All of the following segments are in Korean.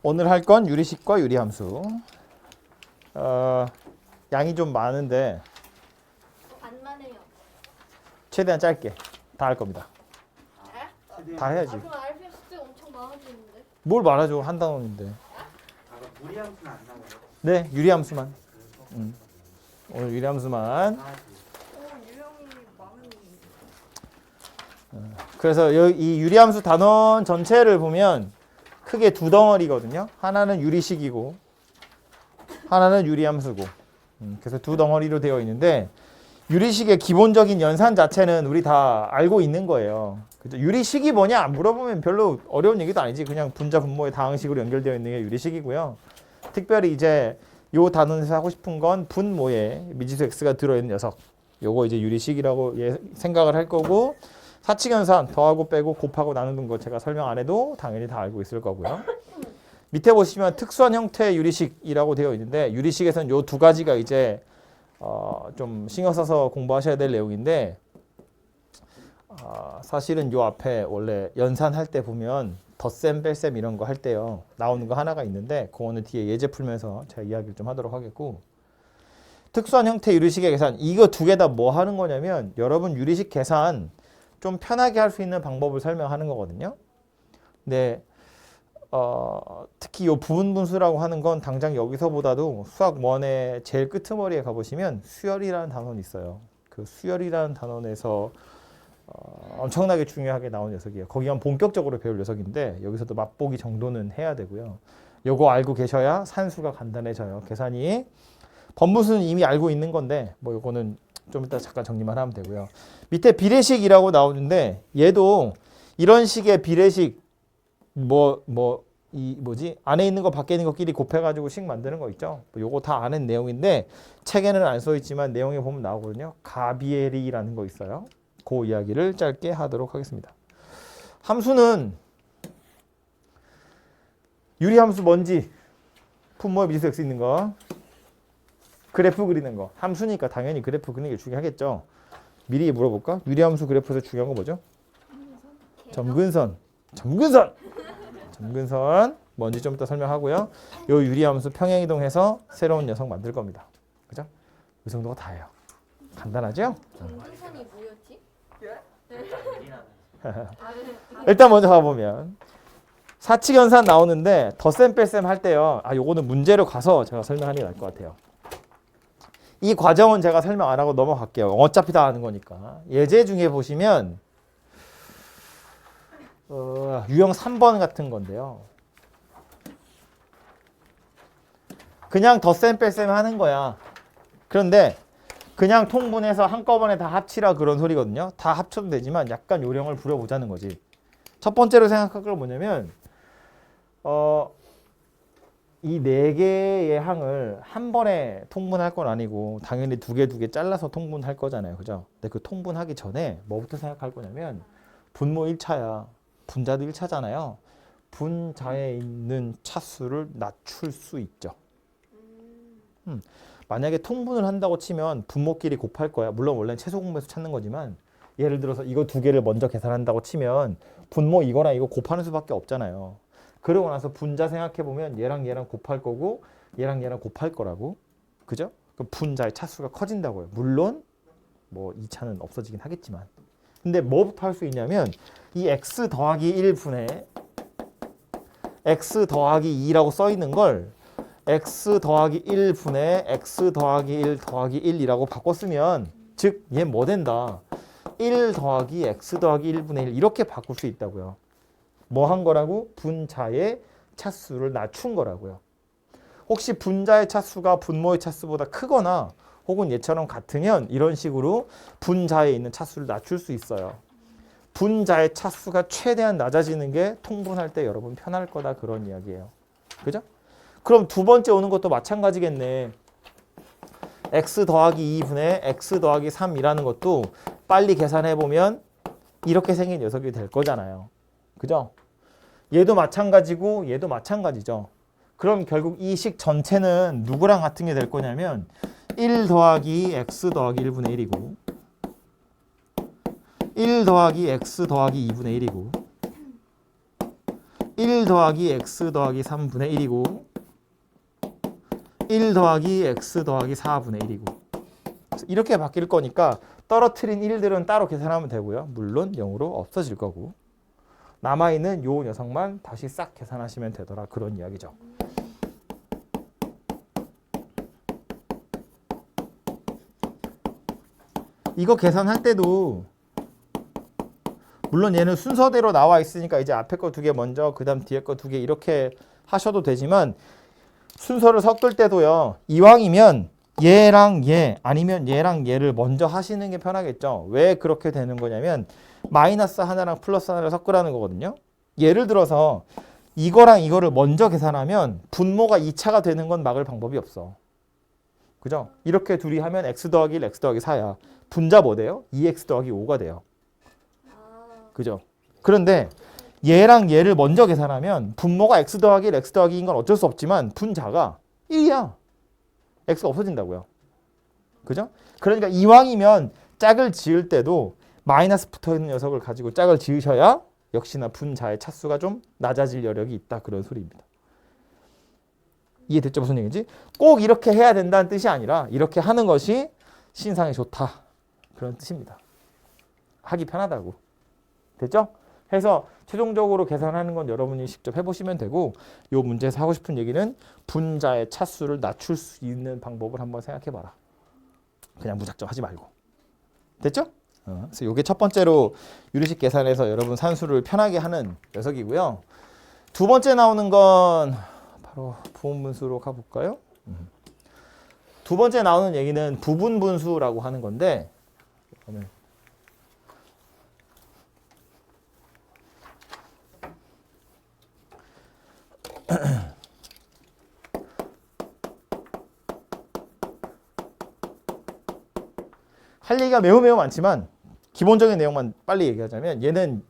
오늘 할 건 유리식과 유리함수. 양이 좀 많은데 반만 해요. 최대한 짧게 다 할 겁니다. 다 해야지. 그럼 알펜 숙제 엄청 많아지는데? 뭘 말하죠? 한 단원인데. 무리함수는 안 나와요. 네, 유리함수만. 오늘 유리함수만. 유형이 많은. 그래서 이 유리함수 단원 전체를 보면 크게 두 덩어리거든요. 하나는 유리식이고 하나는 유리함수고. 그래서 두 덩어리로 되어 있는데 유리식의 기본적인 연산 자체는 우리 다 알고 있는 거예요. 그죠? 유리식이 뭐냐 물어보면 별로 어려운 얘기도 아니지. 그냥 분자 분모의 다항식으로 연결되어 있는 게 유리식이고요. 특별히 이제 요 단원에서 하고 싶은 건 분모에 미지수 x가 들어있는 녀석. 요거 이제 유리식이라고 생각을 할 거고, 사칙연산 더하고 빼고 곱하고 나누는 거 제가 설명 안 해도 당연히 다 알고 있을 거고요. 밑에 보시면 특수한 형태의 유리식이라고 되어 있는데, 유리식에서는 요 두 가지가 이제 좀 신경 써서 공부하셔야 될 내용인데, 사실은 요 앞에 원래 연산할 때 보면 덧셈 뺄셈 이런 거 할 때요 나오는 거 하나가 있는데, 그거는 뒤에 예제 풀면서 제가 이야기를 좀 하도록 하겠고, 특수한 형태 유리식의 계산, 이거 두 개 다 뭐 하는 거냐면 여러분 유리식 계산 좀 편하게 할 수 있는 방법을 설명하는 거거든요. 근데 특히 요 부분분수라고 하는 건 당장 여기서보다도 수학 1의 제일 끄트머리에 가보시면 수열이라는 단원이 있어요. 그 수열이라는 단원에서 엄청나게 중요하게 나온 녀석이에요. 거기 가면 본격적으로 배울 녀석인데 여기서도 맛보기 정도는 해야 되고요. 요거 알고 계셔야 산수가 간단해져요. 계산이. 번분수는 이미 알고 있는 건데 뭐 요거는 좀 이따 잠깐 정리만 하면 되고요. 밑에 비례식이라고 나오는데 얘도 이런 식의 비례식 안에 있는 거 밖에 있는 것끼리 곱해가지고 식 만드는 거 있죠. 요거 다 아는 내용인데 책에는 안 써 있지만 내용에 보면 나오거든요. 가비에리라는 거 있어요. 그 이야기를 짧게 하도록 하겠습니다. 함수는 유리함수 뭔지 분모에 미지수 x 있는 거, 그래프 그리는 거. 함수니까 당연히 그래프 그리는 게 중요하겠죠. 미리 물어볼까? 유리함수 그래프에서 중요한 거 뭐죠? 점근선. 뭔지 좀 이따 설명하고요. 요 유리함수 평행이동해서 새로운 녀석 만들 겁니다. 그죠? 이 정도가 다예요. 간단하죠? 점근선이 뭐였지? 일단 먼저 가보면 사칙연산 나오는데 덧셈 뺄셈 할 때요. 요거는 문제로 가서 제가 설명하는 게 나을 것 같아요. 이 과정은 제가 설명 안 하고 넘어갈게요. 어차피 다 아는 거니까. 예제 중에 보시면 유형 3번 같은 건데요. 그냥 덧셈 뺄셈 하는 거야. 그런데 그냥 통분해서 한꺼번에 다 합치라 그런 소리거든요. 다 합쳐도 되지만 약간 요령을 부려보자는 거지. 첫 번째로 생각할 건 뭐냐면 이 네 개의 항을 한 번에 통분할 건 아니고 당연히 두 개 잘라서 통분할 거잖아요. 그죠? 근데 그 통분하기 전에 뭐부터 생각할 거냐면 분모 1차야. 분자도 1차잖아요. 분자에 있는 차수를 낮출 수 있죠. 만약에 통분을 한다고 치면 분모끼리 곱할 거야. 물론 원래는 최소 공배수 찾는 거지만 예를 들어서 이거 두 개를 먼저 계산한다고 치면 분모 이거랑 이거 곱하는 수밖에 없잖아요. 그러고 나서 분자 생각해보면 얘랑 얘랑 곱할 거고 얘랑 얘랑 곱할 거라고. 그죠? 그럼 분자의 차수가 커진다고요. 물론 뭐 2차는 없어지긴 하겠지만. 근데 뭐부터 할 수 있냐면 이 x 더하기 1분의 x 더하기 2라고 써 있는 걸 x 더하기 1분의 x 더하기 1 더하기 1이라고 바꿔 쓰면, 즉 얘 뭐 된다. 1 더하기 x 더하기 1분의 1 이렇게 바꿀 수 있다고요. 뭐 한 거라고? 분자의 차수를 낮춘 거라고요. 혹시 분자의 차수가 분모의 차수보다 크거나 혹은 얘처럼 같으면 이런 식으로 분자에 있는 차수를 낮출 수 있어요. 분자의 차수가 최대한 낮아지는 게 통분할 때 여러분 편할 거다 그런 이야기예요. 그죠? 그럼 두 번째 오는 것도 마찬가지겠네. x 더하기 2분의 x 더하기 3이라는 것도 빨리 계산해보면 이렇게 생긴 녀석이 될 거잖아요. 그죠? 얘도 마찬가지고 얘도 마찬가지죠. 그럼 결국 이 식 전체는 누구랑 같은 게 될 거냐면 1 더하기 x 더하기 1분의 1이고 1 더하기 x 더하기 2분의 1이고 1 더하기 x 더하기 3분의 1이고 1 더하기 x 더하기 4분의 1이고 이렇게 바뀔 거니까 떨어뜨린 1들은 따로 계산하면 되고요. 물론 0으로 없어질 거고 남아있는 요 녀석만 다시 싹 계산하시면 되더라. 그런 이야기죠. 이거 계산할 때도 물론 얘는 순서대로 나와 있으니까 이제 앞에 거 2개 먼저 그 다음 뒤에 거 2개 이렇게 하셔도 되지만 순서를 섞을 때도요. 이왕이면 얘랑 얘 아니면 얘랑 얘를 먼저 하시는 게 편하겠죠. 왜 그렇게 되는 거냐면 마이너스 하나랑 플러스 하나를 섞으라는 거거든요. 예를 들어서 이거랑 이거를 먼저 계산하면 분모가 2차가 되는 건 막을 방법이 없어. 그죠? 이렇게 둘이 하면 x 더하기 1, x 더하기 4야. 분자 뭐 돼요? 2x 더하기 5가 돼요. 그죠? 그런데 얘랑 얘를 먼저 계산하면 분모가 x 더하기 1, x 더하기 2인 건 어쩔 수 없지만 분자가 1이야. x가 없어진다고요. 그죠? 그러니까 이왕이면 짝을 지을 때도 마이너스 붙어있는 녀석을 가지고 짝을 지으셔야 역시나 분자의 차수가 좀 낮아질 여력이 있다. 그런 소리입니다. 이해됐죠? 무슨 얘기인지? 꼭 이렇게 해야 된다는 뜻이 아니라 이렇게 하는 것이 신상에 좋다. 그런 뜻입니다. 하기 편하다고. 됐죠? 해서 최종적으로 계산하는 건 여러분이 직접 해보시면 되고 이 문제에서 하고 싶은 얘기는 분자의 차수를 낮출 수 있는 방법을 한번 생각해봐라. 그냥 무작정 하지 말고. 됐죠? 그래서 이게 첫 번째로 유리식 계산에서 여러분 산수를 편하게 하는 녀석이고요. 두 번째 나오는 건 바로 부분분수로 가볼까요? 두 번째 나오는 얘기는 부분분수라고 하는 건데 할 얘기가 매우 많지만 기본적인 내용만 빨리 얘기하자면 얘는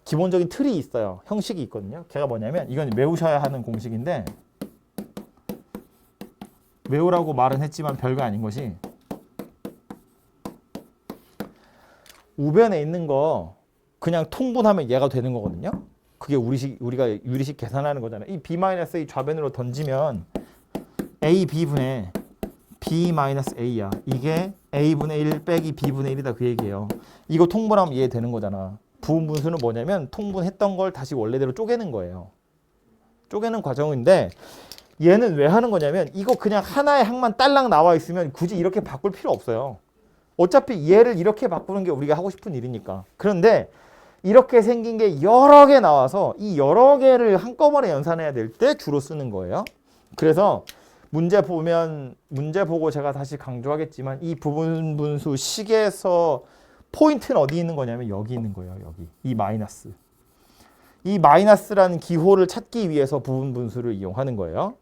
기본적인 틀이 있어요. 형식이 있거든요. 걔가 뭐냐면 이건 외우셔야 하는 공식인데 외우라고 말은 했지만 별거 아닌 것이 우변에 있는 거 그냥 통분하면 얘가 되는 거거든요. 그게 우리가 유리식 계산하는 거잖아요. 이 b-a 좌변으로 던지면 a b분의 b-a야. 이게 a분의 1 빼기 b분의 1이다 그 얘기예요. 이거 통분하면 이해 되는 거잖아. 부분분수는 뭐냐면 통분했던 걸 다시 원래대로 쪼개는 거예요. 쪼개는 과정인데 얘는 왜 하는 거냐면 이거 그냥 하나의 항만 딸랑 나와 있으면 굳이 이렇게 바꿀 필요 없어요. 어차피 얘를 이렇게 바꾸는 게 우리가 하고 싶은 일이니까. 그런데 이렇게 생긴 게 여러 개 나와서 이 여러 개를 한꺼번에 연산해야 될 때 주로 쓰는 거예요. 그래서 문제 보고 제가 다시 강조하겠지만 이 부분분수 식에서 포인트는 어디 있는 거냐면 여기 있는 거예요. 여기. 이 마이너스. 이 마이너스라는 기호를 찾기 위해서 부분분수를 이용하는 거예요.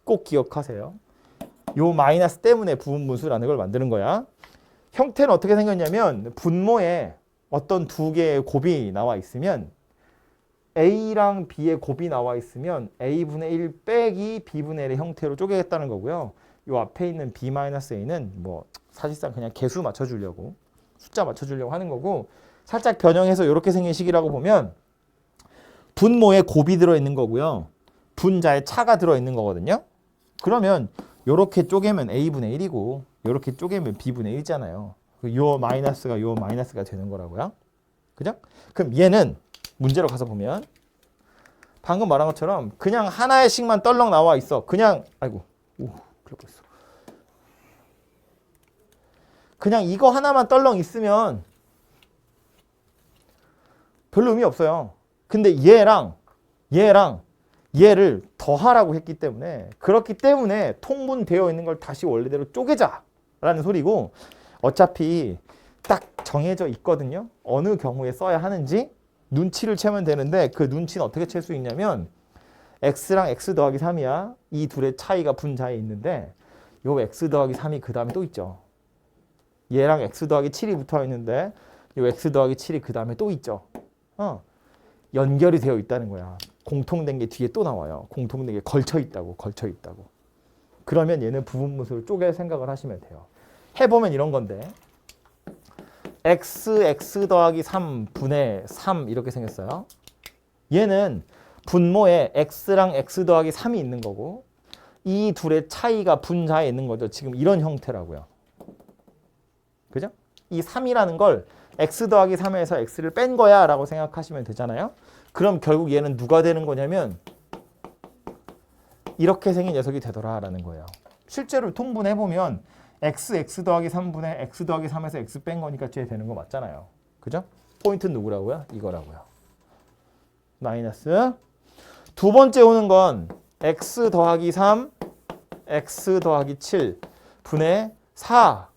꼭 기억하세요. 요 마이너스 때문에 부분분수라는 걸 만드는 거야. 형태는 어떻게 생겼냐면 분모에 어떤 두 개의 곱이 나와 있으면 A랑 B의 곱이 나와 있으면 A분의 1 빼기 B분의 1의 형태로 쪼개겠다는 거고요. 요 앞에 있는 B-A는 뭐 사실상 그냥 개수 맞춰주려고 숫자 맞춰주려고 하는 거고 살짝 변형해서 이렇게 생긴 식이라고 보면 분모에 곱이 들어있는 거고요. 분자에 차가 들어있는 거거든요. 그러면 이렇게 쪼개면 A분의 1이고 이렇게 쪼개면 B분의 1이잖아요. 요 마이너스가 되는 거라고요. 그죠? 그럼 얘는 문제로 가서 보면 방금 말한 것처럼 그냥 하나의 식만 떨렁 나와 있어. 그냥 아이고 큰일 뻔했어. 그냥 이거 하나만 떨렁 있으면 별로 의미 없어요. 근데 얘를 더하라고 했기 때문에 그렇기 때문에 통분되어 있는 걸 다시 원래대로 쪼개자라는 소리고 어차피 딱 정해져 있거든요. 어느 경우에 써야 하는지 눈치를 채면 되는데 그 눈치는 어떻게 챌 수 있냐면 x랑 x 더하기 3이야. 이 둘의 차이가 분자에 있는데 요 x 더하기 3이 그 다음에 또 있죠. 얘랑 x 더하기 7이 붙어 있는데 요 x 더하기 7이 그 다음에 또 있죠. 연결이 되어 있다는 거야. 공통된 게 뒤에 또 나와요. 공통된 게 걸쳐 있다고. 그러면 얘는 부분분수를 쪼갤 생각을 하시면 돼요. 해보면 이런 건데 x 더하기 3 분의 3 이렇게 생겼어요. 얘는 분모에 x랑 x 더하기 3이 있는 거고 이 둘의 차이가 분자에 있는 거죠. 지금 이런 형태라고요. 그죠? 이 3이라는 걸 x 더하기 3에서 x를 뺀 거야 라고 생각하시면 되잖아요. 그럼 결국 얘는 누가 되는 거냐면 이렇게 생긴 녀석이 되더라라는 거예요. 실제로 통분해보면 x 더하기 3분의 x 더하기 3에서 x 뺀 거니까 쟤 되는 거 맞잖아요. 그죠? 포인트는 누구라고요? 이거라고요. 마이너스 두 번째 오는 건 x 더하기 3, x 더하기 7 분의 4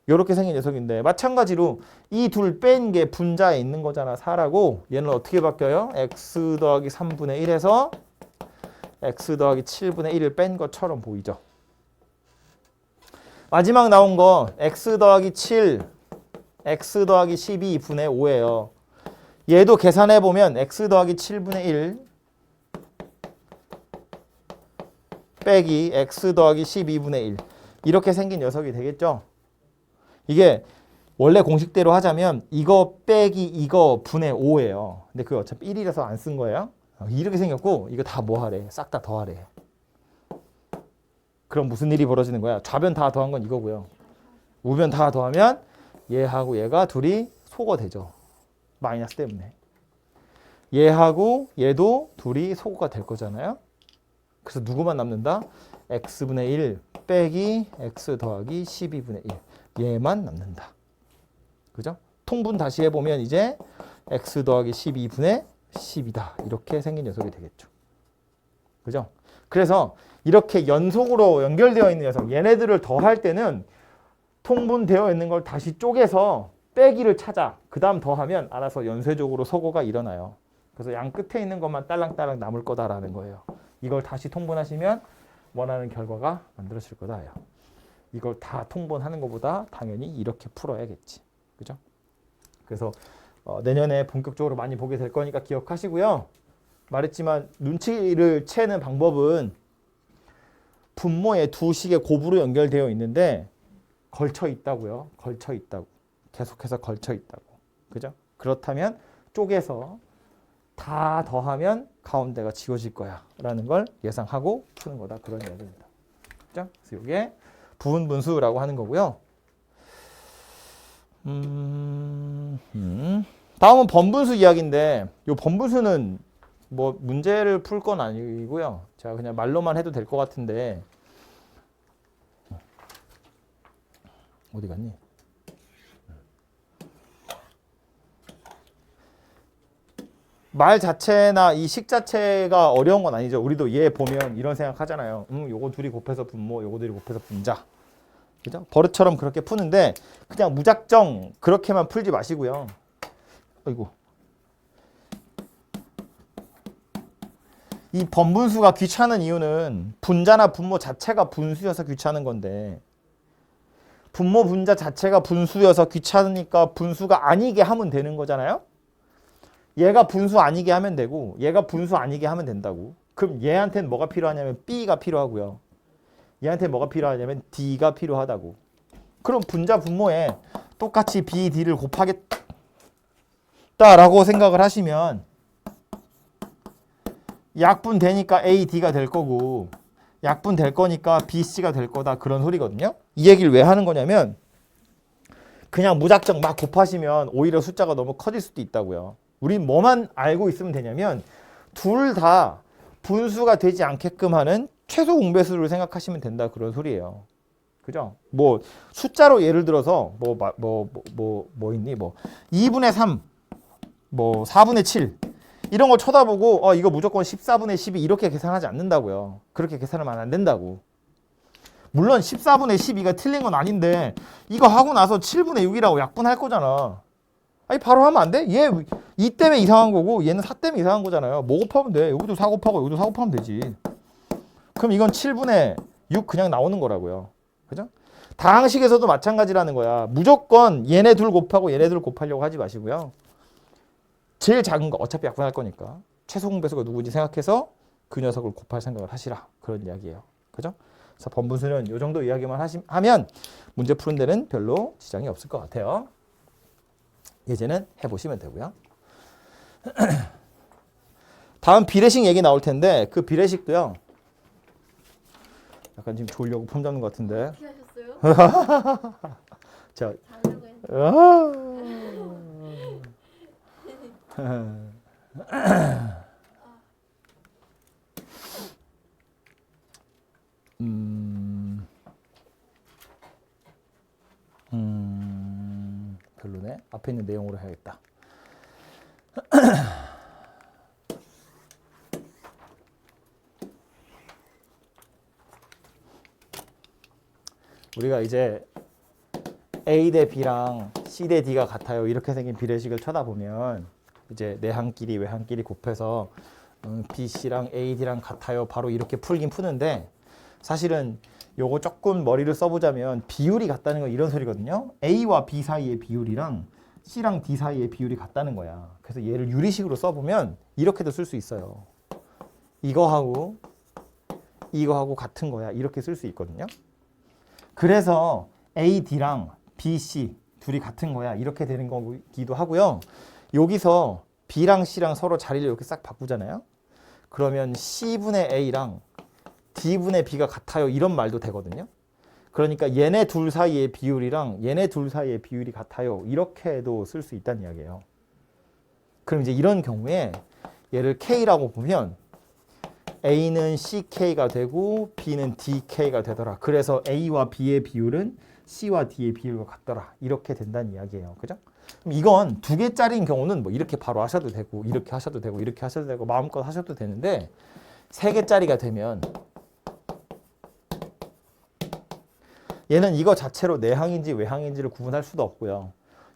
이렇게 생긴 녀석인데 마찬가지로 이 둘 뺀 게 분자에 있는 거잖아. 4라고. 얘는 어떻게 바뀌어요? x 더하기 3분의 1에서 x 더하기 7분의 1을 뺀 것처럼 보이죠. 마지막 나온 거 x 더하기 7, x 더하기 12분의 5예요. 얘도 계산해보면 x 더하기 7분의 1 빼기 x 더하기 12분의 1 이렇게 생긴 녀석이 되겠죠. 이게 원래 공식대로 하자면 이거 빼기 이거 분의 5예요. 근데 그거 어차피 1이라서 안 쓴 거예요. 이렇게 생겼고 이거 다 뭐 하래? 싹 다 더하래. 그럼 무슨 일이 벌어지는 거야? 좌변 다 더한 건 이거고요. 우변 다 더하면 얘하고 얘가 둘이 소거 되죠. 마이너스 때문에. 얘하고 얘도 둘이 소거가 될 거잖아요. 그래서 누구만 남는다? x분의 1 빼기 x 더하기 12분의 1 얘만 남는다. 그죠? 통분 다시 해보면 이제 x 더하기 12분의 10이다. 이렇게 생긴 녀석이 되겠죠. 그죠? 그래서 이렇게 연속으로 연결되어 있는 녀석 얘네들을 더할 때는 통분되어 있는 걸 다시 쪼개서 빼기를 찾아. 그 다음 더하면 알아서 연쇄적으로 소거가 일어나요. 그래서 양 끝에 있는 것만 딸랑딸랑 남을 거다라는 거예요. 이걸 다시 통분하시면 원하는 결과가 만들어질 거다요. 이걸 다 통분하는 것보다 당연히 이렇게 풀어야겠지. 그죠? 그래서 내년에 본격적으로 많이 보게 될 거니까 기억하시고요. 말했지만 눈치를 채는 방법은 분모에 두 식의 곱으로 연결되어 있는데 걸쳐 있다고요. 걸쳐 있다고. 계속해서 걸쳐 있다고. 그죠? 그렇다면 쪼개서 다 더하면 가운데가 지워질 거야 라는 걸 예상하고 푸는 거다. 그런 이야기입니다. 그죠? 그래서 이게 부분 분수라고 하는 거고요. 다음은 번분수 이야기인데 이 번분수는 뭐 문제를 풀 건 아니고요. 제가 그냥 말로만 해도 될 것 같은데 어디 갔니? 말 자체나 이 식 자체가 어려운 건 아니죠. 우리도 얘 보면 이런 생각 하잖아요. 요거 둘이 곱해서 분모, 요거 둘이 곱해서 분자. 그죠? 버릇처럼 그렇게 푸는데 그냥 무작정 그렇게만 풀지 마시고요. 아이고. 이 번분수가 귀찮은 이유는 분자나 분모 자체가 분수여서 귀찮은 건데 분모 분자 자체가 분수여서 귀찮으니까 분수가 아니게 하면 되는 거잖아요. 얘가 분수 아니게 하면 되고 얘가 분수 아니게 하면 된다고. 그럼 얘한테는 뭐가 필요하냐면 B가 필요하고요. 얘한테 뭐가 필요하냐면 D가 필요하다고. 그럼 분자 분모에 똑같이 B, D를 곱하겠다라고 생각을 하시면 약분 되니까 A, D가 될 거고 약분 될 거니까 B, C가 될 거다. 그런 소리거든요. 이 얘기를 왜 하는 거냐면 그냥 무작정 막 곱하시면 오히려 숫자가 너무 커질 수도 있다고요. 우린 뭐만 알고 있으면 되냐면 둘 다 분수가 되지 않게끔 하는 최소 공배수를 생각하시면 된다. 그런 소리예요. 그죠? 뭐 숫자로 예를 들어서 뭐 있니? 뭐 2분의 3, 뭐 4분의 7 이런 거 쳐다보고 이거 무조건 14분의 12 이렇게 계산하지 않는다고요. 그렇게 계산하면 안 된다고. 물론 14분의 12가 틀린 건 아닌데 이거 하고 나서 7분의 6이라고 약분할 거잖아. 아니 바로 하면 안 돼? 얘 이 때문에 이상한 거고 얘는 4 때문에 이상한 거잖아요. 뭐 곱하면 돼? 여기도 4 곱하고 여기도 4 곱하면 되지. 그럼 이건 7분의 6 그냥 나오는 거라고요. 그죠? 다항식에서도 마찬가지라는 거야. 무조건 얘네 둘 곱하고 얘네 둘 곱하려고 하지 마시고요. 제일 작은 거 어차피 약분할 거니까 최소 공배수가 누구인지 생각해서 그 녀석을 곱할 생각을 하시라. 그런 이야기예요. 그죠? 그래서 번분수는 이 정도 이야기만 하면 문제 푸는 데는 별로 지장이 없을 것 같아요. 예제는 해보시면 되고요. 다음 비례식 얘기 나올 텐데 그 비례식도요. 약간 지금 졸려고 폼 잡는 것 같은데. 어떻게 하셨어요? 자, 자려고 했는데. 별로네. 앞에 있는 내용으로 해야겠다. 우리가 이제 A 대 B랑 C 대 D가 같아요. 이렇게 생긴 비례식을 쳐다보면 이제 내항끼리 외항끼리 곱해서 B, C랑 A, D랑 같아요. 바로 이렇게 풀긴 푸는데 사실은 요거 조금 머리를 써보자면 비율이 같다는 건 이런 소리거든요. A와 B 사이의 비율이랑 C랑 D 사이의 비율이 같다는 거야. 그래서 얘를 유리식으로 써보면 이렇게도 쓸 수 있어요. 이거하고 같은 거야. 이렇게 쓸 수 있거든요. 그래서 A, D랑 B, C 둘이 같은 거야. 이렇게 되는 거기도 하고요. 여기서 B랑 C랑 서로 자리를 이렇게 싹 바꾸잖아요. 그러면 C분의 A랑 D분의 B가 같아요. 이런 말도 되거든요. 그러니까 얘네 둘 사이의 비율이랑 얘네 둘 사이의 비율이 같아요. 이렇게도 쓸 수 있다는 이야기예요. 그럼 이제 이런 경우에 얘를 K라고 보면 A는 CK가 되고 B는 DK가 되더라. 그래서 A와 B의 비율은 C와 D의 비율과 같더라. 이렇게 된다는 이야기예요. 그죠? 그럼 이건 두 개짜리인 경우는 뭐 이렇게 바로 하셔도 되고 이렇게 하셔도 되고 이렇게 하셔도 되고 마음껏 하셔도 되는데 세 개짜리가 되면 얘는 이거 자체로 내항인지 외항인지를 구분할 수도 없고요.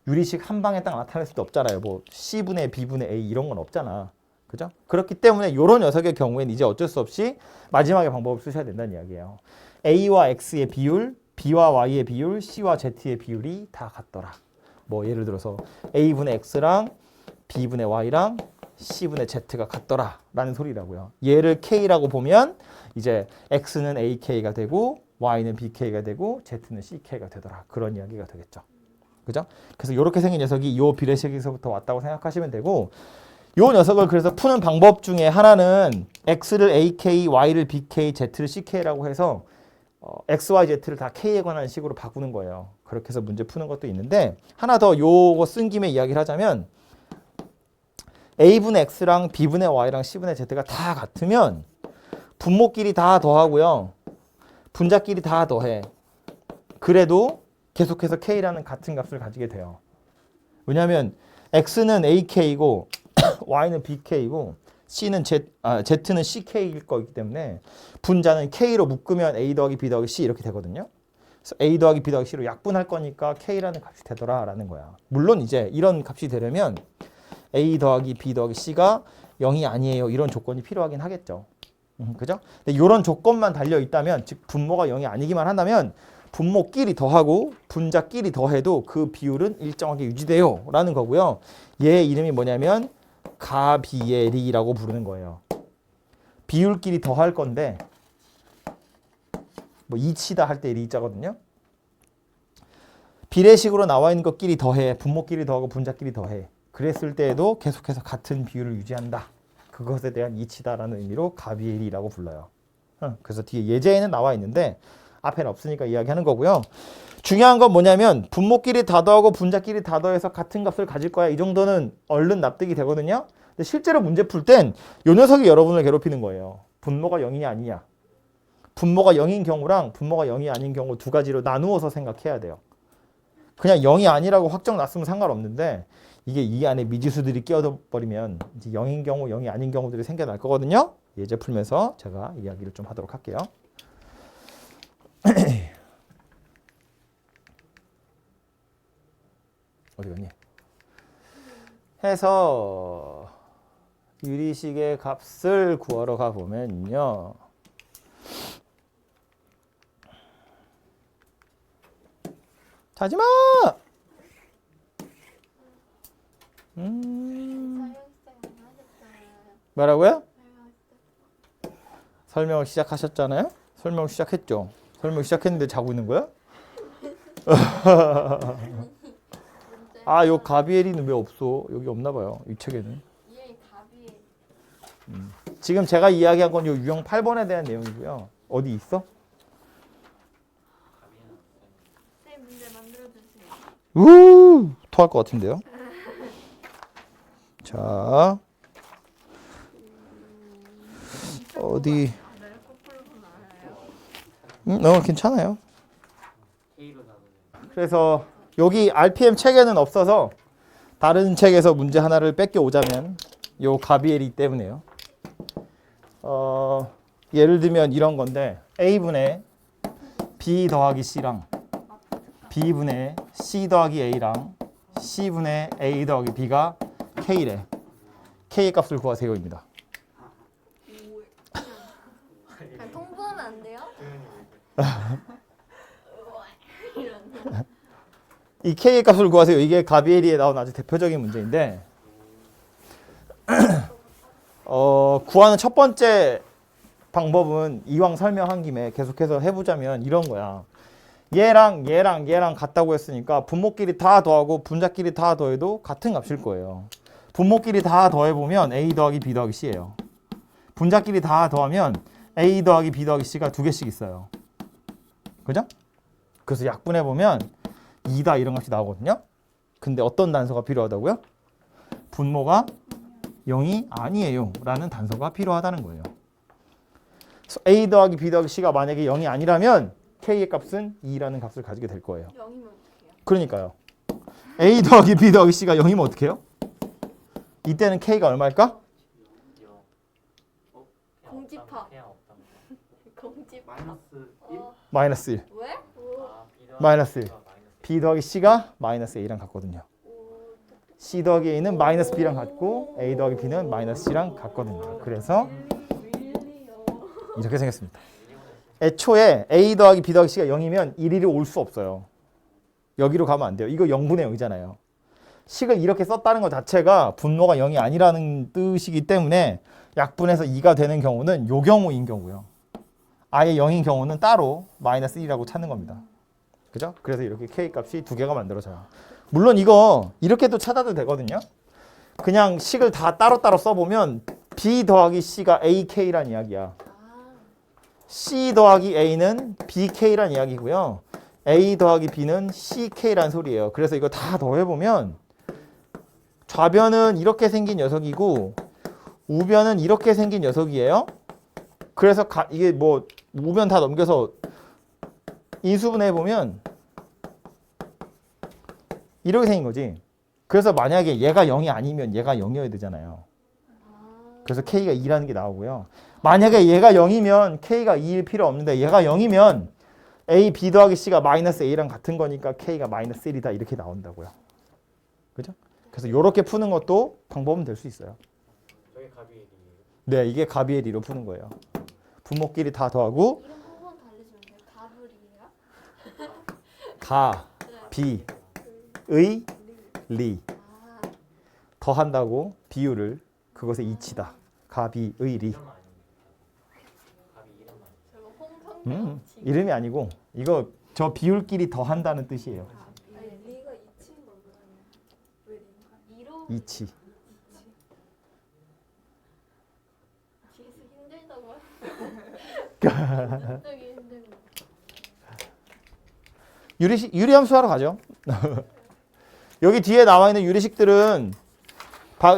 유리식 한 방에 딱 나타낼 수도 없잖아요. 뭐 C분의 B분의 A 이런 건 없잖아. 그죠? 그렇기 때문에 이런 녀석의 경우에는 이제 어쩔 수 없이 마지막에 방법을 쓰셔야 된다는 이야기예요. A와 X의 비율, B와 Y의 비율, C와 Z의 비율이 다 같더라. 뭐 예를 들어서 A분의 X랑 B분의 Y랑 C분의 Z가 같더라 라는 소리라고요. 얘를 K라고 보면 이제 X는 AK가 되고 Y는 BK가 되고 Z는 CK가 되더라. 그런 이야기가 되겠죠. 그죠? 그래서 이렇게 생긴 녀석이 이 비례식에서부터 왔다고 생각하시면 되고 이 녀석을 그래서 푸는 방법 중에 하나는 X를 AK, Y를 BK, Z를 CK라고 해서 X, Y, Z를 다 K에 관한 식으로 바꾸는 거예요. 그렇게 해서 문제 푸는 것도 있는데 하나 더 요거 쓴 김에 이야기를 하자면 A분의 X랑 B분의 Y랑 C분의 Z가 다 같으면 분모끼리 다 더하고요. 분자끼리 다 더해. 그래도 계속해서 K라는 같은 값을 가지게 돼요. 왜냐하면 X는 AK이고 Y는 BK이고 Z는 CK일 거기 때문에 분자는 K로 묶으면 A 더하기 B 더하기 C 이렇게 되거든요. 그래서 A 더하기 B 더하기 C로 약분할 거니까 K라는 값이 되더라라는 거야. 물론 이제 이런 값이 되려면 A 더하기 B 더하기 C가 0이 아니에요. 이런 조건이 필요하긴 하겠죠. 그죠? 근데 이런 조건만 달려 있다면, 즉 분모가 0이 아니기만 한다면 분모끼리 더하고 분자끼리 더해도 그 비율은 일정하게 유지돼요 라는 거고요. 얘 이름이 뭐냐면 가비엘이라고 부르는 거예요. 비율끼리 더할 건데 뭐 이치다 할 때 이자거든요. 비례식으로 나와 있는 것끼리 더해, 분모끼리 더하고 분자끼리 더해. 그랬을 때에도 계속해서 같은 비율을 유지한다. 그것에 대한 이치다라는 의미로 가비엘이라고 불러요. 그래서 뒤에 예제에는 나와 있는데 앞에는 없으니까 이야기하는 거고요. 중요한 건 뭐냐면 분모끼리 다 더하고 분자끼리 다 더해서 같은 값을 가질 거야. 이 정도는 얼른 납득이 되거든요. 근데 실제로 문제 풀 땐 이 녀석이 여러분을 괴롭히는 거예요. 분모가 0이냐 아니냐. 분모가 0인 경우랑 분모가 0이 아닌 경우 두 가지로 나누어서 생각해야 돼요. 그냥 0이 아니라고 확정 났으면 상관없는데 이게 이 안에 미지수들이 끼어버리면 이제 0인 경우, 0이 아닌 경우들이 생겨날 거거든요. 예제 풀면서 제가 이야기를 좀 하도록 할게요. 어디 갔니? 해서 유리식의 값을 구하러 가보면요. 자지마! 뭐라고요? 설명을 시작하셨잖아요? 설명 시작했죠? 설명 시작했는데 자고 있는 거야? 아, 요 가비엘이는 왜 없어? 여기 없나 봐요. 이 책에는. 얘 가비엘. 지금 제가 이야기한 건 요 유형 8번에 대한 내용이고요. 어디 있어? 쌤 문제 만들어주세요. 토할 것 같은데요. 자, 어디? 네, 거꾸로 알아요. 괜찮아요. K로 나누는. 그래서 여기 RPM 책에는 없어서 다른 책에서 문제 하나를 뺏겨 오자면 요 가비엘이 때문에요. 예를 들면 이런 건데 A분의 B 더하기 C랑 B분의 C 더하기 A랑 C분의 A 더하기 B가 K래. K의 값을 구하세요입니다. 그냥 통보하면 안 돼요? 이런. 이 K의 값을 구하세요. 이게 가비에리에 나온 아주 대표적인 문제인데 구하는 첫 번째 방법은 이왕 설명한 김에 계속해서 해보자면 이런 거야. 얘랑 같다고 했으니까 분모끼리 다 더하고 분자끼리 다 더해도 같은 값일 거예요. 분모끼리 다 더해보면 A 더하기 B 더하기 C예요. 분자끼리 다 더하면 A 더하기 B 더하기 C가 두 개씩 있어요. 그죠? 그래서 약분해보면 2다 이런 값이 나오거든요. 근데 어떤 단서가 필요하다고요? 분모가 0이 아니에요 라는 단서가 필요하다는 거예요. 그래서 A 더하기 B 더하기 C가 만약에 0이 아니라면 K의 값은 2라는 값을 가지게 될 거예요. 0이면 어떡해요? 그러니까요. A 더하기 B 더하기 C가 0이면 어떻게 해요? 이때는 K가 얼마일까? 공집합. 공집합. 마이너스 1. 마이너스 1. 왜? 마이너스 1. B 더하기 C가 마이너스 A랑 같거든요. C 더하기 A는 마이너스 B랑 같고 A 더하기 B는 마이너스 C랑 같거든요. 그래서 이렇게 생겼습니다. 애초에 A 더하기 B 더하기 C가 0이면 1일이 올 수 없어요. 여기로 가면 안 돼요. 이거 0분의 0이잖아요. 식을 이렇게 썼다는 것 자체가 분모가 0이 아니라는 뜻이기 때문에 약분해서 2가 되는 경우는 요 경우인 경우요. 아예 0인 경우는 따로 마이너스 1이라고 찾는 겁니다. 그죠? 그래서 이렇게 K 값이 두 개가 만들어져요. 물론 이거 이렇게도 찾아도 되거든요. 그냥 식을 다 따로따로 써보면 B 더하기 C가 AK란 이야기야. C 더하기 A는 BK란 이야기고요. A 더하기 B는 CK란 소리예요. 그래서 이거 다 더해보면 좌변은 이렇게 생긴 녀석이고 우변은 이렇게 생긴 녀석이에요. 그래서 이게 뭐 우변 다 넘겨서 인수분해해보면 이렇게 생긴 거지. 그래서 만약에 얘가 0이 아니면 얘가 0이어야 되잖아요. 그래서 K가 2라는 게 나오고요. 만약에 얘가 0이면 K가 2일 필요 없는데 얘가 0이면 A, B 더하기 C가 마이너스 A랑 같은 거니까 K가 마이너스 1이다 이렇게 나온다고요. 그죠? 그래서 이렇게 푸는 것도 방법은 될 수 있어요. 저게 가비엘이에요. 네, 이게 가비에리로 푸는 거예요. 분모끼리 다 더하고 이름 한번 더 알려주면 돼요? 가브리에요? 가, 비, 의, 리 더한다고 비율을 그것에 이치다. 가, 비, 의, 리. 이름 아닙니다. 가비 이름 아니에요. 저거 홍성경 이름이 아니고 이거 저 비율끼리 더한다는 뜻이에요. 아니 리가 2친 거거든요. 왜 리가? 2로 이치. 뒤에서 힘들다고 갑자기 힘들고. 유리함수 하러 가죠. 여기 뒤에 나와 있는 유리식들은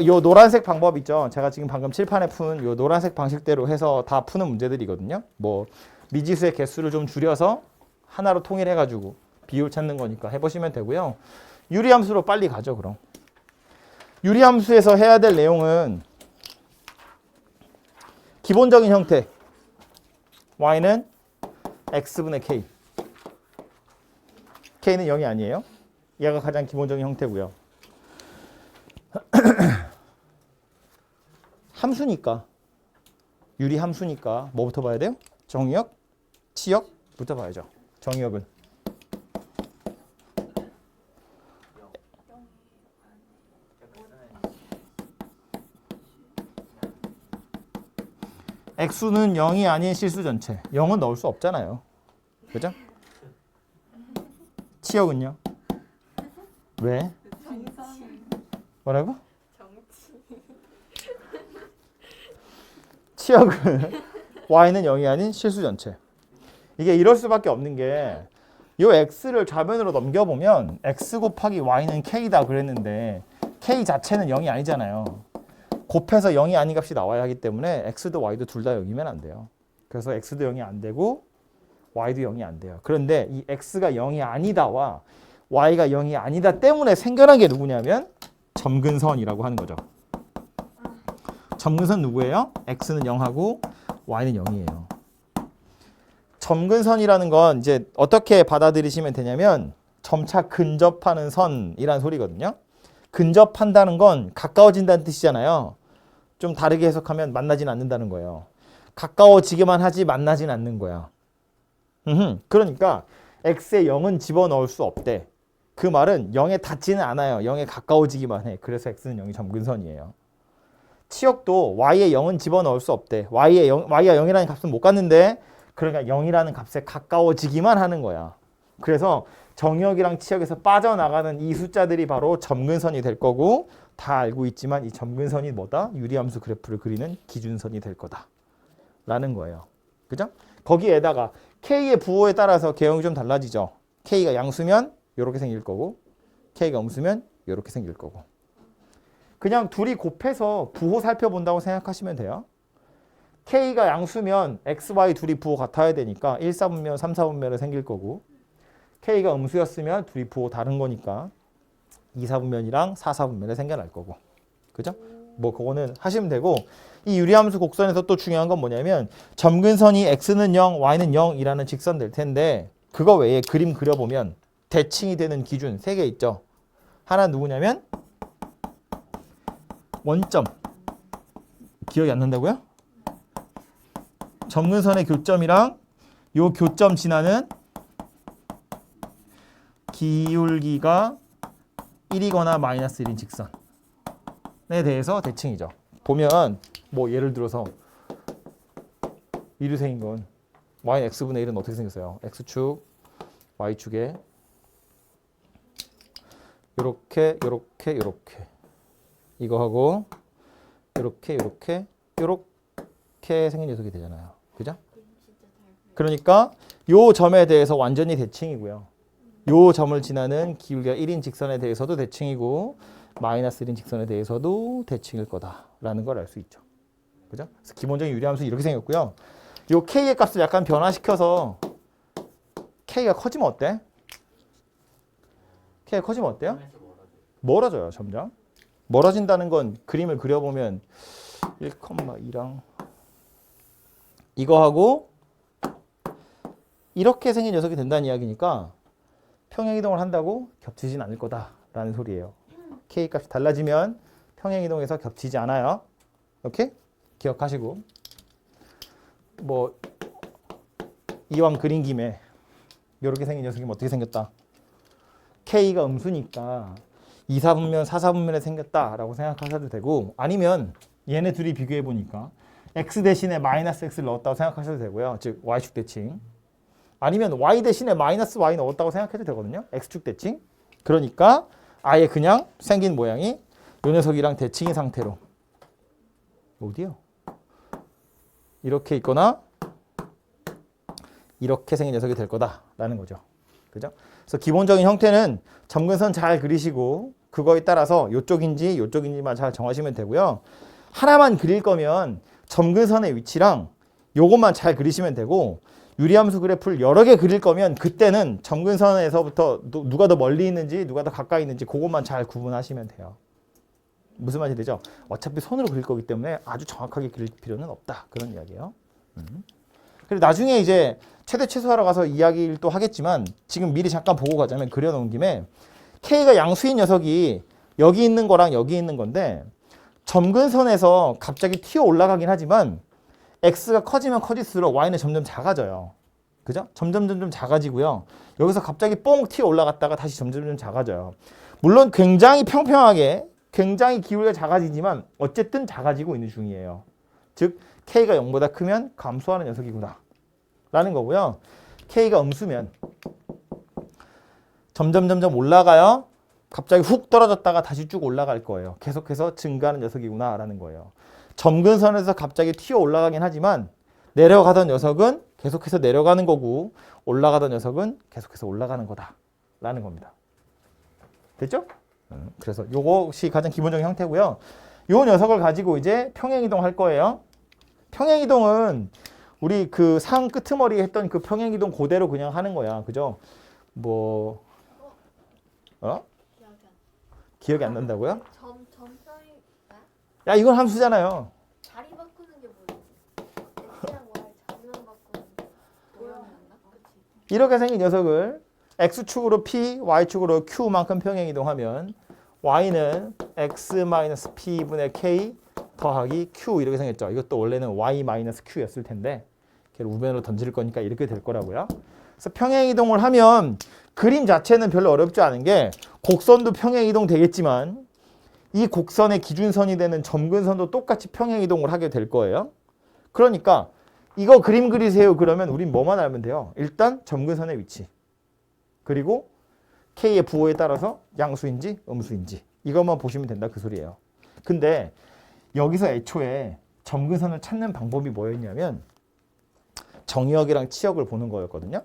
요 노란색 방법 있죠. 제가 지금 방금 칠판에 푼 요 노란색 방식대로 해서 다 푸는 문제들이거든요. 뭐 미지수의 개수를 좀 줄여서 하나로 통일해가지고 비율 찾는 거니까 해보시면 되고요. 유리함수로 빨리 가죠. 그럼 유리함수에서 해야 될 내용은 기본적인 형태 y는 x분의 k. k는 0이 아니에요. 얘가 가장 기본적인 형태고요. 함수니까 유리 함수니까 뭐부터 봐야 돼요? 정의역, 치역부터 봐야죠. 정의역은 x는 0이 아닌 실수 전체. 0은 넣을 수 없잖아요. 그죠? 치역은요? 왜? 뭐라고? 치역은 y는 0이 아닌 실수 전체. 이게 이럴 수밖에 없는 게 이 x를 좌변으로 넘겨보면 x 곱하기 y는 k다 그랬는데 k 자체는 0이 아니잖아요. 곱해서 0이 아닌 값이 나와야 하기 때문에 x도 y도 둘 다 0이면 안 돼요. 그래서 x도 0이 안 되고 y도 0이 안 돼요. 그런데 이 x가 0이 아니다와 y가 0이 아니다 때문에 생겨난 게 누구냐면 점근선이라고 하는 거죠. 점근선 누구예요? x는 0하고 y는 0이에요. 점근선이라는 건 이제 어떻게 받아들이시면 되냐면 점차 근접하는 선이라는 소리거든요. 근접한다는 건 가까워진다는 뜻이잖아요. 좀 다르게 해석하면 만나진 않는다는 거예요. 가까워지기만 하지 만나진 않는 거야. 그러니까 x에 0은 집어넣을 수 없대. 그 말은 0에 닿지는 않아요. 0에 가까워지기만 해. 그래서 x는 0이 점근선이에요. 치역도 y에 0은 집어넣을 수 없대. y가 0이라는 값은 못 갖는데 그러니까 0이라는 값에 가까워지기만 하는 거야. 그래서 정역이랑 치역에서 빠져나가는 이 숫자들이 바로 점근선이 될 거고 다 알고 있지만 이 점근선이 뭐다? 유리함수 그래프를 그리는 기준선이 될 거다. 라는 거예요. 그죠? 거기에다가 K의 부호에 따라서 개형이 좀 달라지죠. K가 양수면 이렇게 생길 거고 K가 음수면 이렇게 생길 거고. 그냥 둘이 곱해서 부호 살펴본다고 생각하시면 돼요. K가 양수면 X, Y 둘이 부호 같아야 되니까 1, 4분면, 3, 4분면에 생길 거고 K가 음수였으면 둘이 부호 다른 거니까 2, 4분면이랑 4, 4분면에 생겨날 거고. 그죠? 뭐 그거는 하시면 되고 이 유리함수 곡선에서 또 중요한 건 뭐냐면 점근선이 X는 0, Y는 0이라는 직선 될 텐데 그거 외에 그림 그려보면 대칭이 되는 기준 3개 있죠. 하나 누구냐면 원점. 기억이 안 난다고요? 점근선의 교점이랑 요 교점 지나는 기울기가 1이거나 마이너스 1인 직선에 대해서 대칭이죠. 보면 뭐 예를 들어서 이렇게 생긴 건 y는 x분의 1은 어떻게 생겼어요? x축, y축에 요렇게 요렇게 요렇게 이거 하고 요렇게 요렇게 요렇게 생긴 녀석이 되잖아요. 그죠? 그러니까 요 점에 대해서 완전히 대칭이고요. 요 점을 지나는 기울기가 1인 직선에 대해서도 대칭이고 마이너스 1인 직선에 대해서도 대칭일 거다라는 걸 알 수 있죠. 그죠? 그래서 기본적인 유리함수 이렇게 생겼고요. 요 k의 값을 약간 변화시켜서 k가 커지면 어때? k가 커지면 어때요? 멀어져요, 점점. 멀어진다는 건 그림을 그려보면 1,2랑 이거하고 이렇게 생긴 녀석이 된다는 이야기니까 평행이동을 한다고 겹치진 않을 거다라는 소리예요. k 값이 달라지면 평행이동에서 겹치지 않아요. 오케이? 기억하시고 뭐 이왕 그린 김에 이렇게 생긴 녀석이 어떻게 생겼다? k가 음수니까 2, 4분면, 4, 4분면에 생겼다라고 생각하셔도 되고 아니면 얘네 둘이 비교해 보니까 x 대신에 마이너스 x를 넣었다고 생각하셔도 되고요. 즉 y축 대칭. 아니면 y 대신에 마이너스 y 넣었다고 생각해도 되거든요. x축 대칭. 그러니까 아예 그냥 생긴 모양이 요 녀석이랑 대칭인 상태로 어디요? 이렇게 있거나 이렇게 생긴 녀석이 될 거다라는 거죠. 그죠? 그래서 기본적인 형태는 점근선 잘 그리시고 그거에 따라서 요쪽인지 요쪽인지만 잘 정하시면 되고요. 하나만 그릴 거면 점근선의 위치랑 요것만 잘 그리시면 되고 유리함수 그래프를 여러 개 그릴 거면 그때는 점근선에서부터 누가 더 멀리 있는지 누가 더 가까이 있는지 그것만 잘 구분하시면 돼요. 무슨 말인지 되죠? 어차피 손으로 그릴 거기 때문에 아주 정확하게 그릴 필요는 없다. 그런 이야기예요. 그리고 나중에 이제 최대 최소하러 가서 이야기를 또 하겠지만 지금 미리 잠깐 보고 가자면 그려놓은 김에 K가 양수인 녀석이 여기 있는 거랑 여기 있는 건데 점근선에서 갑자기 튀어 올라가긴 하지만 X가 커지면 커질수록 Y는 점점 작아져요. 그죠? 점점 작아지고요. 여기서 갑자기 뽕 튀어 올라갔다가 다시 점점 작아져요. 물론 굉장히 평평하게 굉장히 기울기가 작아지지만 어쨌든 작아지고 있는 중이에요. 즉 K가 0보다 크면 감소하는 녀석이구나 라는 거고요. K가 음수면 점점 올라가요. 갑자기 훅 떨어졌다가 다시 쭉 올라갈 거예요. 계속해서 증가하는 녀석이구나 라는 거예요. 점근선에서 갑자기 튀어 올라가긴 하지만 내려가던 녀석은 계속해서 내려가는 거고 올라가던 녀석은 계속해서 올라가는 거다라는 겁니다. 됐죠? 그래서 요것이 가장 기본적인 형태고요. 요 녀석을 가지고 이제 평행이동 할 거예요. 평행이동은 우리 그 상 끄트머리에 했던 그 평행이동 그대로 그냥 하는 거야. 그죠? 뭐 기억이 안 난다고요? 점성이 야, 이건 함수잖아요. 자리 바꾸는 게 뭐지? X랑 Y 자리만 바꾸는 모양이었나? 그치? 이렇게 생긴 녀석을 x축으로 p, y축으로 q만큼 평행이동하면 y는 x-p분의 k 더하기 q 이렇게 생겼죠. 이것도 원래는 y-q였을 텐데 걔를 우변으로 던질 거니까 이렇게 될 거라고요. 그래서 평행이동을 하면 그림 자체는 별로 어렵지 않은 게 곡선도 평행이동 되겠지만 이 곡선의 기준선이 되는 점근선도 똑같이 평행이동을 하게 될 거예요. 그러니까 이거 그림 그리세요 그러면 우린 뭐만 알면 돼요. 일단 점근선의 위치 그리고 K의 부호에 따라서 양수인지 음수인지 이것만 보시면 된다 그 소리예요. 근데 여기서 애초에 점근선을 찾는 방법이 뭐였냐면 정의역이랑 치역을 보는 거였거든요.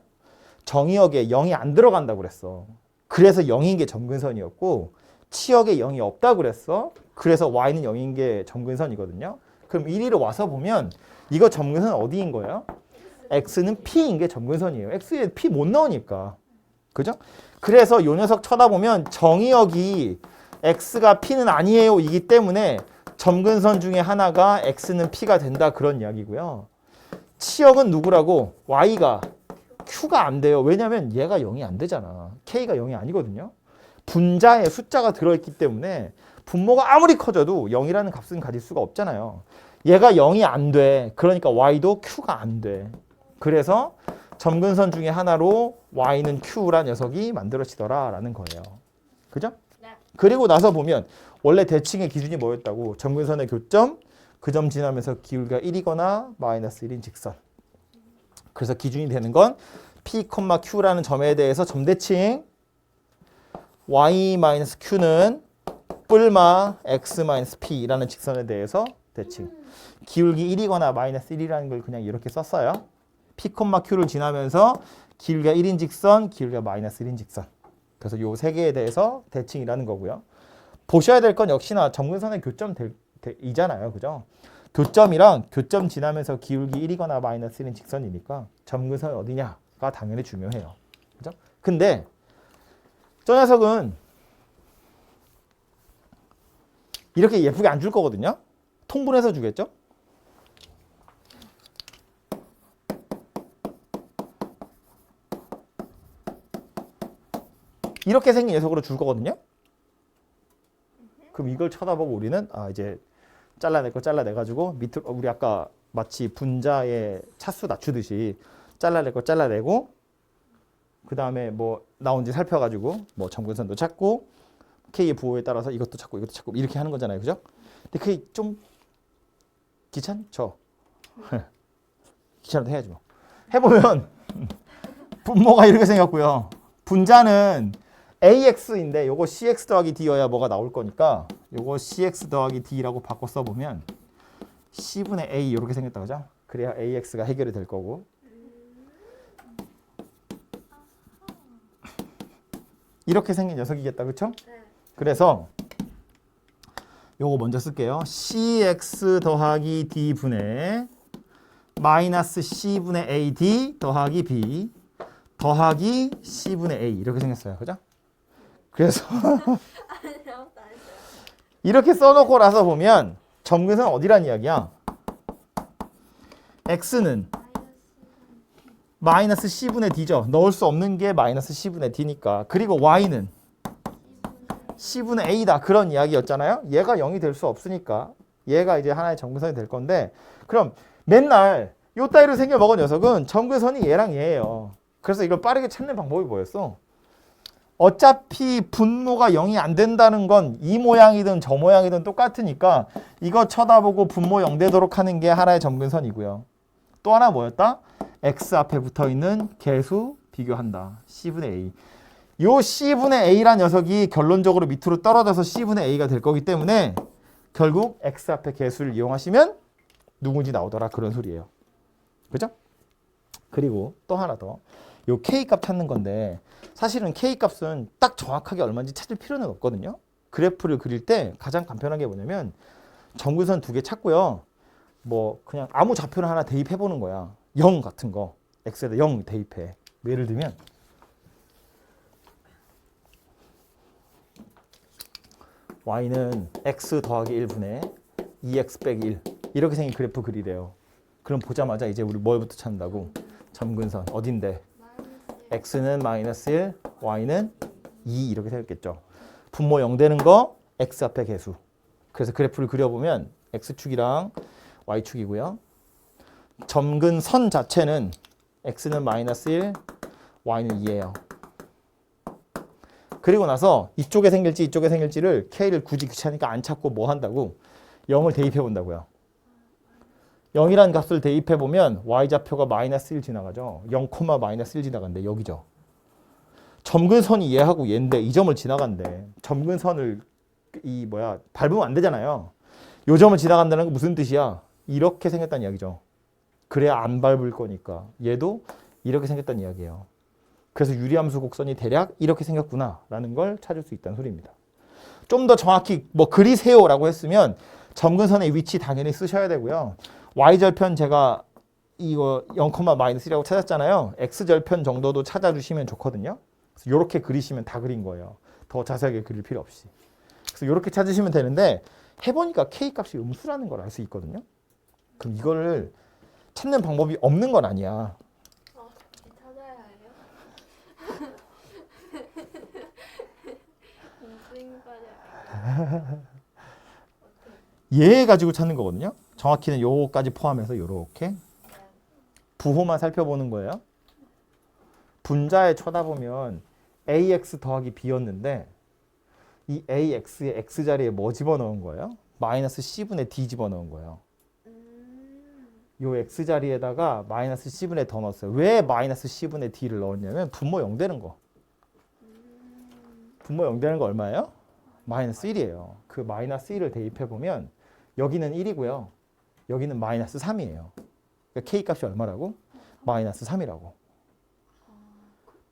정의역에 0이 안 들어간다고 그랬어. 그래서 0인 게 점근선이었고 치역에 0이 없다고 그랬어. 그래서 y는 0인 게 점근선이거든요. 그럼 이리로 와서 보면 이거 점근선 어디인 거예요? x는 p인 게 점근선이에요. x에 p 못 넣으니까. 그죠? 그래서 요 녀석 쳐다보면 정의역이 x가 p는 아니에요 이기 때문에 점근선 중에 하나가 x는 p가 된다 그런 이야기고요. 치역은 누구라고? y가 q가 안 돼요. 왜냐면 얘가 0이 안 되잖아. k가 0이 아니거든요. 분자에 숫자가 들어있기 때문에 분모가 아무리 커져도 0이라는 값은 가질 수가 없잖아요. 얘가 0이 안 돼. 그러니까 y도 q가 안 돼. 그래서 점근선 중에 하나로 y는 q란 녀석이 만들어지더라라는 거예요. 그죠? 네. 그리고 나서 보면 원래 대칭의 기준이 뭐였다고? 점근선의 교점, 그 점 지나면서 기울기가 1이거나 마이너스 1인 직선. 그래서 기준이 되는 건 p, q라는 점에 대해서 점대칭 y-q는 뿔마 x-p라는 직선에 대해서 대칭. 기울기 1이거나 마이너스 1이라는 걸 그냥 이렇게 썼어요. p, q를 지나면서 기울기가 1인 직선, 기울기가 마이너스 1인 직선. 그래서 요 세 개에 대해서 대칭이라는 거고요. 보셔야 될 건 역시나 점근선의 교점 이잖아요. 그죠? 교점이랑 교점 지나면서 기울기 1이거나 마이너스 1인 직선이니까 점근선이 어디냐가 당연히 중요해요. 그죠? 근데 저 녀석은 이렇게 예쁘게 안 줄 거거든요. 통분해서 주겠죠? 이렇게 생긴 녀석으로 줄 거거든요. 그럼 이걸 쳐다보고 우리는 이제 잘라낼 거 잘라내가지고 밑으로 우리 아까 마치 분자의 차수 낮추듯이 잘라낼 거 잘라내고 그 다음에 뭐 나온지 살펴가지고 뭐 점근선도 찾고 K의 부호에 따라서 이것도 찾고 이것도 찾고 이렇게 하는 거잖아요. 그죠? 근데 그게 좀 귀찮죠? 귀찮아도 해야지 뭐. 해보면 분모가 이렇게 생겼고요. 분자는 AX인데 요거 CX 더하기 D여야 뭐가 나올 거니까 요거 CX 더하기 D라고 바꿔 써보면 C분의 A 이렇게 생겼다 그죠? 그래야 AX가 해결이 될 거고 이렇게 생긴 녀석이겠다 그쵸? 네. 그래서 요거 먼저 쓸게요. CX 더하기 D분의 마이너스 C분의 AD 더하기 B 더하기 C분의 A 이렇게 생겼어요. 그죠? 그래서 아무것도 안 했어요. 이렇게 써놓고 나서 보면 점근선 어디란 이야기야? X는 마이너스 C분의 D죠. 넣을 수 없는 게 마이너스 C분의 D니까. 그리고 Y는 C분의 A다. 그런 이야기였잖아요. 얘가 0이 될 수 없으니까 얘가 이제 하나의 점근선이 될 건데 그럼 맨날 요 따위로 생겨먹은 녀석은 점근선이 얘랑 얘예요. 그래서 이걸 빠르게 찾는 방법이 뭐였어? 어차피 분모가 0이 안 된다는 건 이 모양이든 저 모양이든 똑같으니까 이거 쳐다보고 분모 0 되도록 하는 게 하나의 점근선이고요. 또 하나 뭐였다? x 앞에 붙어있는 개수 비교한다. C분의 A. 요 C분의 A란 녀석이 결론적으로 밑으로 떨어져서 C분의 A가 될 거기 때문에 결국 x 앞에 개수를 이용하시면 누군지 나오더라 그런 소리예요. 그죠? 그리고 또 하나 더. 요 k 값 찾는 건데 사실은 k 값은 딱 정확하게 얼마인지 찾을 필요는 없거든요. 그래프를 그릴 때 가장 간편한 게 뭐냐면 점근선 두 개 찾고요. 뭐 그냥 아무 좌표를 하나 대입해 보는 거야. 0 같은 거. x에다 0 대입해. 예를 들면 y는 x 더하기 1분의 2x 빼기 1 이렇게 생긴 그래프 그리래요. 그럼 보자마자 이제 우리 뭘부터 찾는다고? 점근선 어딘데? x는 마이너스 1, y는 2 이렇게 생겼겠죠. 분모 0 되는 거 x 앞에 개수. 그래서 그래프를 그려보면 x축이랑 y축이고요. 점근선 자체는 x는 마이너스 1, y는 2예요. 그리고 나서 이쪽에 생길지 이쪽에 생길지를 k를 굳이 귀찮으니까 안 찾고 뭐 한다고? 0을 대입해 본다고요. 0이라는 값을 대입해 보면 y좌표가 마이너스 1 지나가죠. 0, 마이너스 1 지나간대. 여기죠. 점근선이 얘하고 얘인데 이 점을 지나간대. 점근선을 밟으면 안 되잖아요. 요 점을 지나간다는 건 무슨 뜻이야? 이렇게 생겼다는 이야기죠. 그래야 안 밟을 거니까. 얘도 이렇게 생겼다는 이야기예요. 그래서 유리함수 곡선이 대략 이렇게 생겼구나라는 걸 찾을 수 있다는 소리입니다. 좀 더 정확히 뭐 그리세요라고 했으면 점근선의 위치 당연히 쓰셔야 되고요. y절편 제가 이거 0, 마이너스 1이라고 찾았잖아요. x절편 정도도 찾아주시면 좋거든요. 그래서 이렇게 그리시면 다 그린 거예요. 더 자세하게 그릴 필요 없이. 그래서 이렇게 찾으시면 되는데 해보니까 k 값이 음수라는 걸 알 수 있거든요. 그럼 이거를 찾는 방법이 없는 건 아니야. 찾아야 해요? 인수인과를 얘 가지고 찾는 거거든요. 정확히는 요거까지 포함해서 요렇게 부호만 살펴보는 거예요. 분자에 쳐다보면 ax 더하기 b였는데 이 ax의 x자리에 뭐 집어넣은 거예요? 마이너스 c분의 d 집어넣은 거예요. 요 x자리에다가 마이너스 c분의 더 넣었어요. 왜 마이너스 c분의 d를 넣었냐면 분모 0 되는 거. 분모 0 되는 거 얼마예요? 마이너스 1이에요. 그 마이너스 1을 대입해보면 여기는 1이고요. 여기는 마이너스 3이에요. 그러니까 k 값이 얼마라고? 마이너스 3이라고.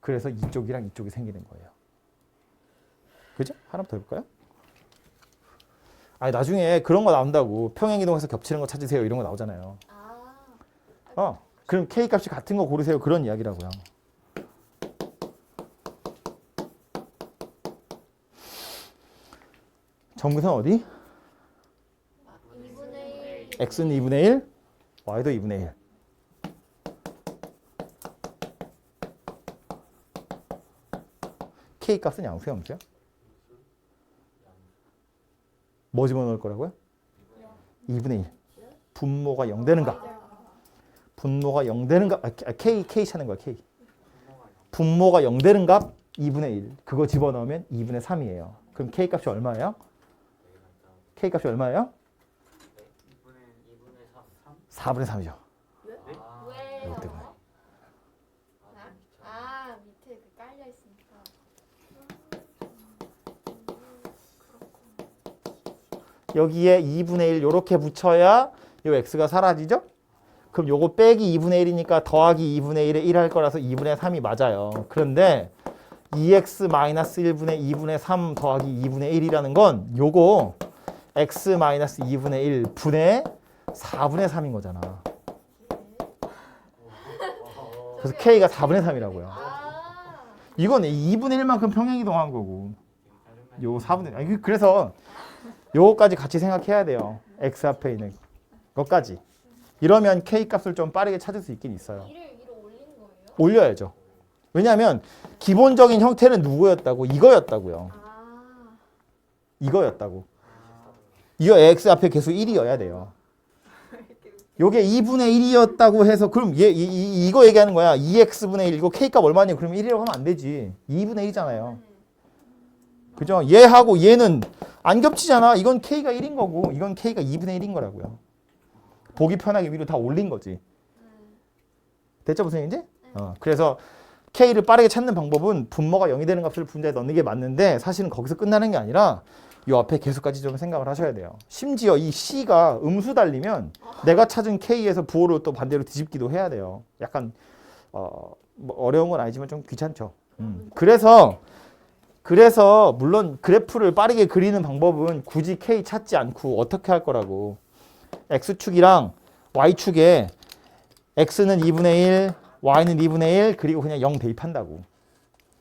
그래서 이쪽이랑 이쪽이 생기는 거예요. 그죠? 하나 더 해볼까요? 아니 나중에 그런 거 나온다고. 평행이동해서 겹치는 거 찾으세요. 이런 거 나오잖아요. 그럼 k 값이 같은 거 고르세요. 그런 이야기라고요. 점근선 어디? 2분의 1 x는 2분의 1, y도 2분의 1. k 값은 양수야, 음수야? 뭐 집어넣을 거라고요? 2분의 1. 분모가 0 되는 값. 분모가 0 되는 값. k 찾는 거야, k. 분모가 0 되는 값 2분의 1. 그거 집어넣으면 2분의 3이에요. 그럼 k 값이 얼마예요? k 값이 얼마예요? 4분의 3이죠. 왜요? 이것 때문에. 밑에 그 깔려 있으니까. 여기에 2분의 1 이렇게 붙여야 이 x가 사라지죠? 그럼 요거 빼기 2분의 1이니까 더하기 2분의 1에 1 할 거라서 2분의 3이 맞아요. 그런데 2x-1분의 2분의 3 더하기 2분의 1이라는 건 요거 x-2분의 1 분의 4분의 3인 거잖아. 그래서 k가 4분의 3이라고요. 이건 2분의 1만큼 평행이동한 거고 요 4분의 1. 그래서 요거까지 같이 생각해야 돼요. x 앞에 있는 것까지. 이러면 k 값을 좀 빠르게 찾을 수 있긴 있어요. 2를 위로 올리는 거예요? 올려야죠. 왜냐하면 기본적인 형태는 누구였다고? 이거였다고요. 이거였다고. 이거 x 앞에 계수 1이어야 돼요. 요게 2분의 1이었다고 해서 그럼 이거 얘기하는 거야. 2x분의 1 이거 k값 얼마냐? 그러면 1이라고 하면 안 되지. 2분의 1이잖아요. 그죠? 얘하고 얘는 안 겹치잖아. 이건 k가 1인 거고 이건 k가 2분의 1인 거라고요. 보기 편하게 위로 다 올린 거지. 됐죠 무슨 얘기인지? 그래서 K를 빠르게 찾는 방법은 분모가 0이 되는 값을 분자에 넣는 게 맞는데 사실은 거기서 끝나는 게 아니라 이 앞에 계수까지 좀 생각을 하셔야 돼요. 심지어 이 C가 음수 달리면 내가 찾은 K에서 부호를 또 반대로 뒤집기도 해야 돼요. 약간 뭐 어려운 건 아니지만 좀 귀찮죠. 그래서 물론 그래프를 빠르게 그리는 방법은 굳이 K 찾지 않고 어떻게 할 거라고. X축이랑 Y축에 X는 2분의 1, Y는 2분의 1 그리고 그냥 0 대입한다고.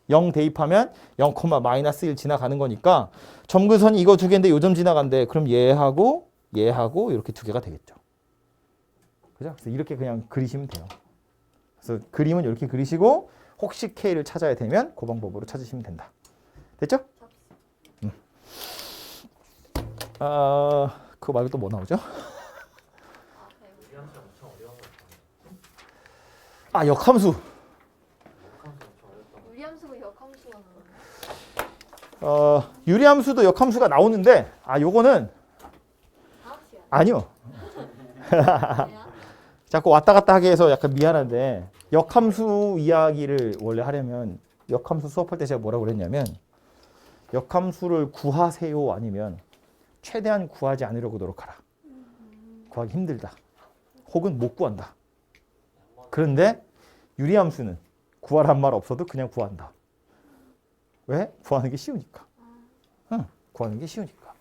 0 대입하면 0, -1 지나가는 거니까 점근선이 이거 두 개인데 요점 지나간대. 그럼 얘하고 이렇게 두 개가 되겠죠. 그죠? 그래서 이렇게 그냥 그리시면 돼요. 그래서 그림은 이렇게 그리시고 혹시 K를 찾아야 되면 그 방법으로 찾으시면 된다. 됐죠? 그거 말고 또 뭐 나오죠? 유리함수 엄청 어려운 거 역함수. 역함수 엄청 어렵다. 유리함수고 역함수가 나오네. 유리함수도 역함수가 나오는데 요거는 다학시야. 아니요. 자꾸 왔다 갔다 하게 해서 약간 미안한데 역함수 이야기를 원래 하려면 역함수 수업할 때 제가 뭐라고 그랬냐면 역함수를 구하세요 아니면 최대한 구하지 않으려고 노력하라. 구하기 힘들다. 혹은 못 구한다. 그런데 유리함수는 구하란 말 없어도 그냥 구한다. 왜? 구하는 게 쉬우니까. 구하는 게 쉬우니까.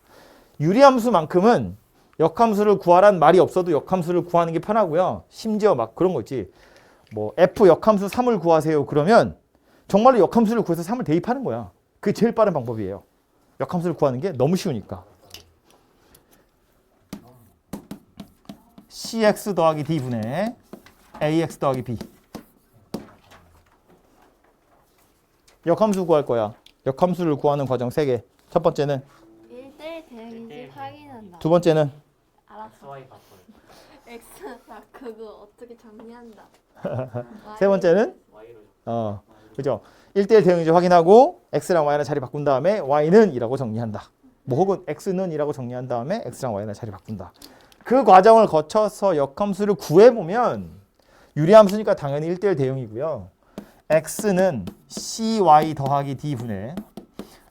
유리함수만큼은 역함수를 구하란 말이 없어도 역함수를 구하는 게 편하고요. 심지어 막 그런 거 있지. 뭐 F 역함수 3을 구하세요. 그러면 정말로 역함수를 구해서 3을 대입하는 거야. 그게 제일 빠른 방법이에요. 역함수를 구하는 게 너무 쉬우니까. CX 더하기 D분의 AX 더하기 B. 역함수 구할 거야. 역함수를 구하는 과정 3개. 첫 번째는 1대1 대응인지 확인한다. 두 번째는 알았어. XY 바꿔요. X 나 그거 어떻게 정리한다. 세 번째는 Y로 그죠? 1대1 대응인지 확인하고 X랑 Y랑 자리 바꾼 다음에 Y는 이라고 정리한다. 뭐 혹은 X는 이라고 정리한 다음에 X랑 Y랑 자리 바꾼다. 그 과정을 거쳐서 역함수를 구해보면 유리함수니까 당연히 1대1 대응이고요. X는 CY 더하기 D분의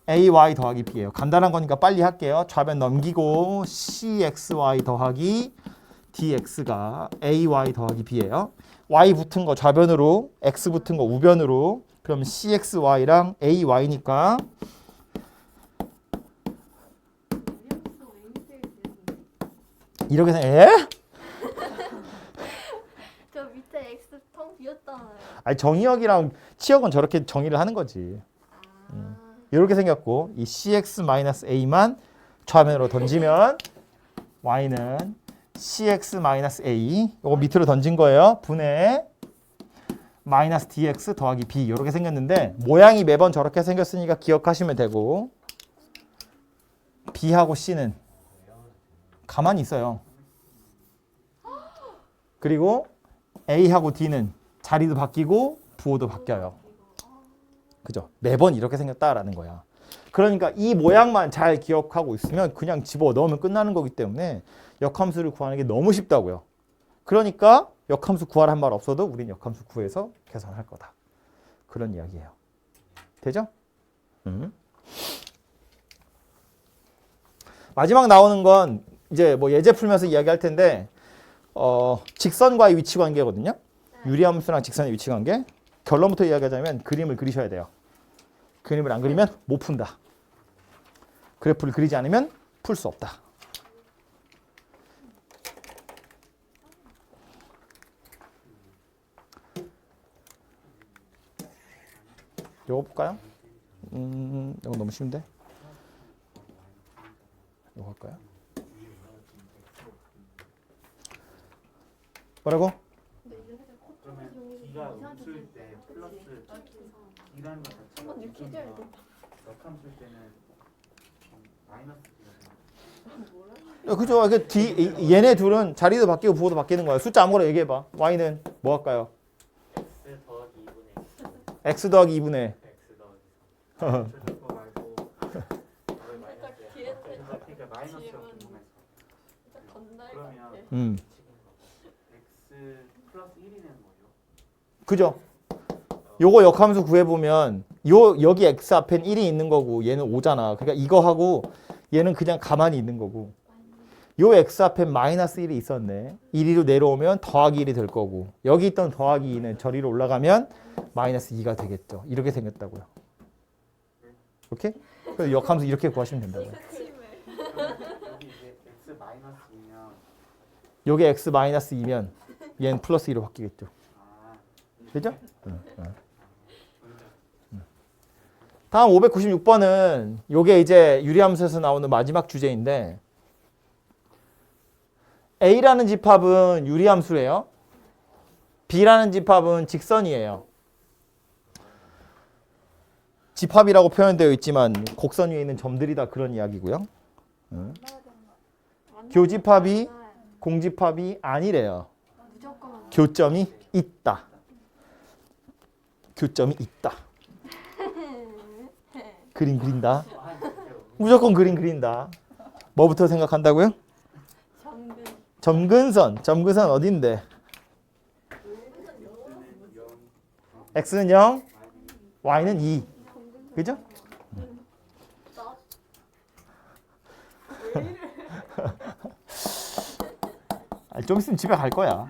AY 더하기 B예요. 간단한 거니까 빨리 할게요. 좌변 넘기고 CXY 더하기 DX가 AY 더하기 B예요. Y 붙은 거 좌변으로, X 붙은 거 우변으로. 그럼 CXY랑 AY니까 이렇게 생각. 저 밑에 X 텅 비었잖아요. 아니 정의역이랑 치역은 저렇게 정의를 하는 거지. 이렇게 생겼고 이 CX-A만 좌변으로 던지면 Y는 CX-A 이거 밑으로 던진 거예요. 분의 마이너스 DX 더하기 B 이렇게 생겼는데 모양이 매번 저렇게 생겼으니까 기억하시면 되고 B하고 C는 가만히 있어요. 그리고 A하고 D는 자리도 바뀌고 부호도 바뀌어요. 그죠? 매번 이렇게 생겼다라는 거야. 그러니까 이 모양만 잘 기억하고 있으면 그냥 집어넣으면 끝나는 거기 때문에 역함수를 구하는 게 너무 쉽다고요. 그러니까 역함수 구하란 말 없어도 우린 역함수 구해서 계산할 거다. 그런 이야기예요. 되죠? 마지막 나오는 건 이제 뭐 예제 풀면서 이야기할 텐데 직선과의 위치 관계거든요. 유리함수랑 직선의 위치 관계. 결론부터 이야기하자면 그림을 그리셔야 돼요. 그림을 안 그리면 못 푼다. 그래프를 그리지 않으면 풀 수 없다. 이거 볼까요? 이거 너무 쉬운데? 이거 할까요? 뭐라고? 그러면 D가 음수일 때 플러스 D라는 것 자체가 한번 느끼줘야 돼. 역함수일 때는 마이너스 D가 야, 그죠? 그 D 얘네 둘은 자리도 바뀌고 부호도 바뀌는 거야. 숫자 아무거나 얘기해봐. Y는 뭐 할까요? X 더하기 2분의 X 더하기 2분의 X 더하기 그거 말고 더하기 마이너스 그러니까 마이너스가 궁금해서 그러면 X 플러스 1이 되는 거죠? 그죠? 요거 역함수 구해보면 여기 x 앞엔 1이 있는 거고 얘는 5잖아. 그러니까 이거 하고 얘는 그냥 가만히 있는 거고 요 x 앞엔 마이너스 1이 있었네. 1위로 내려오면 더하기 1이 될 거고 여기 있던 더하기 2는 저리로 올라가면 마이너스 2가 되겠죠. 이렇게 생겼다고요. 오케이? 그래서 역함수 이렇게 구하시면 된다고요. 여기 이제 x 마이너스면 요게 x 마이너스 2면 얘는 플러스 2로 바뀌겠죠. 아 되죠? 다음 596번은 요게 이제 유리함수에서 나오는 마지막 주제인데 A라는 집합은 유리함수예요. B라는 집합은 직선이에요. 집합이라고 표현되어 있지만 곡선 위에 있는 점들이 다 그런 이야기고요. 교집합이 공집합이 아니래요. 무조건 교점이 있다. 교점이 있다. 그림 그린다. 무조건 그림 그린다. 뭐부터 생각한다고요? 정근 점근선. 점근선 어딘데? x는 0, y는 2. 그죠? 좀 있으면 집에 갈 거야.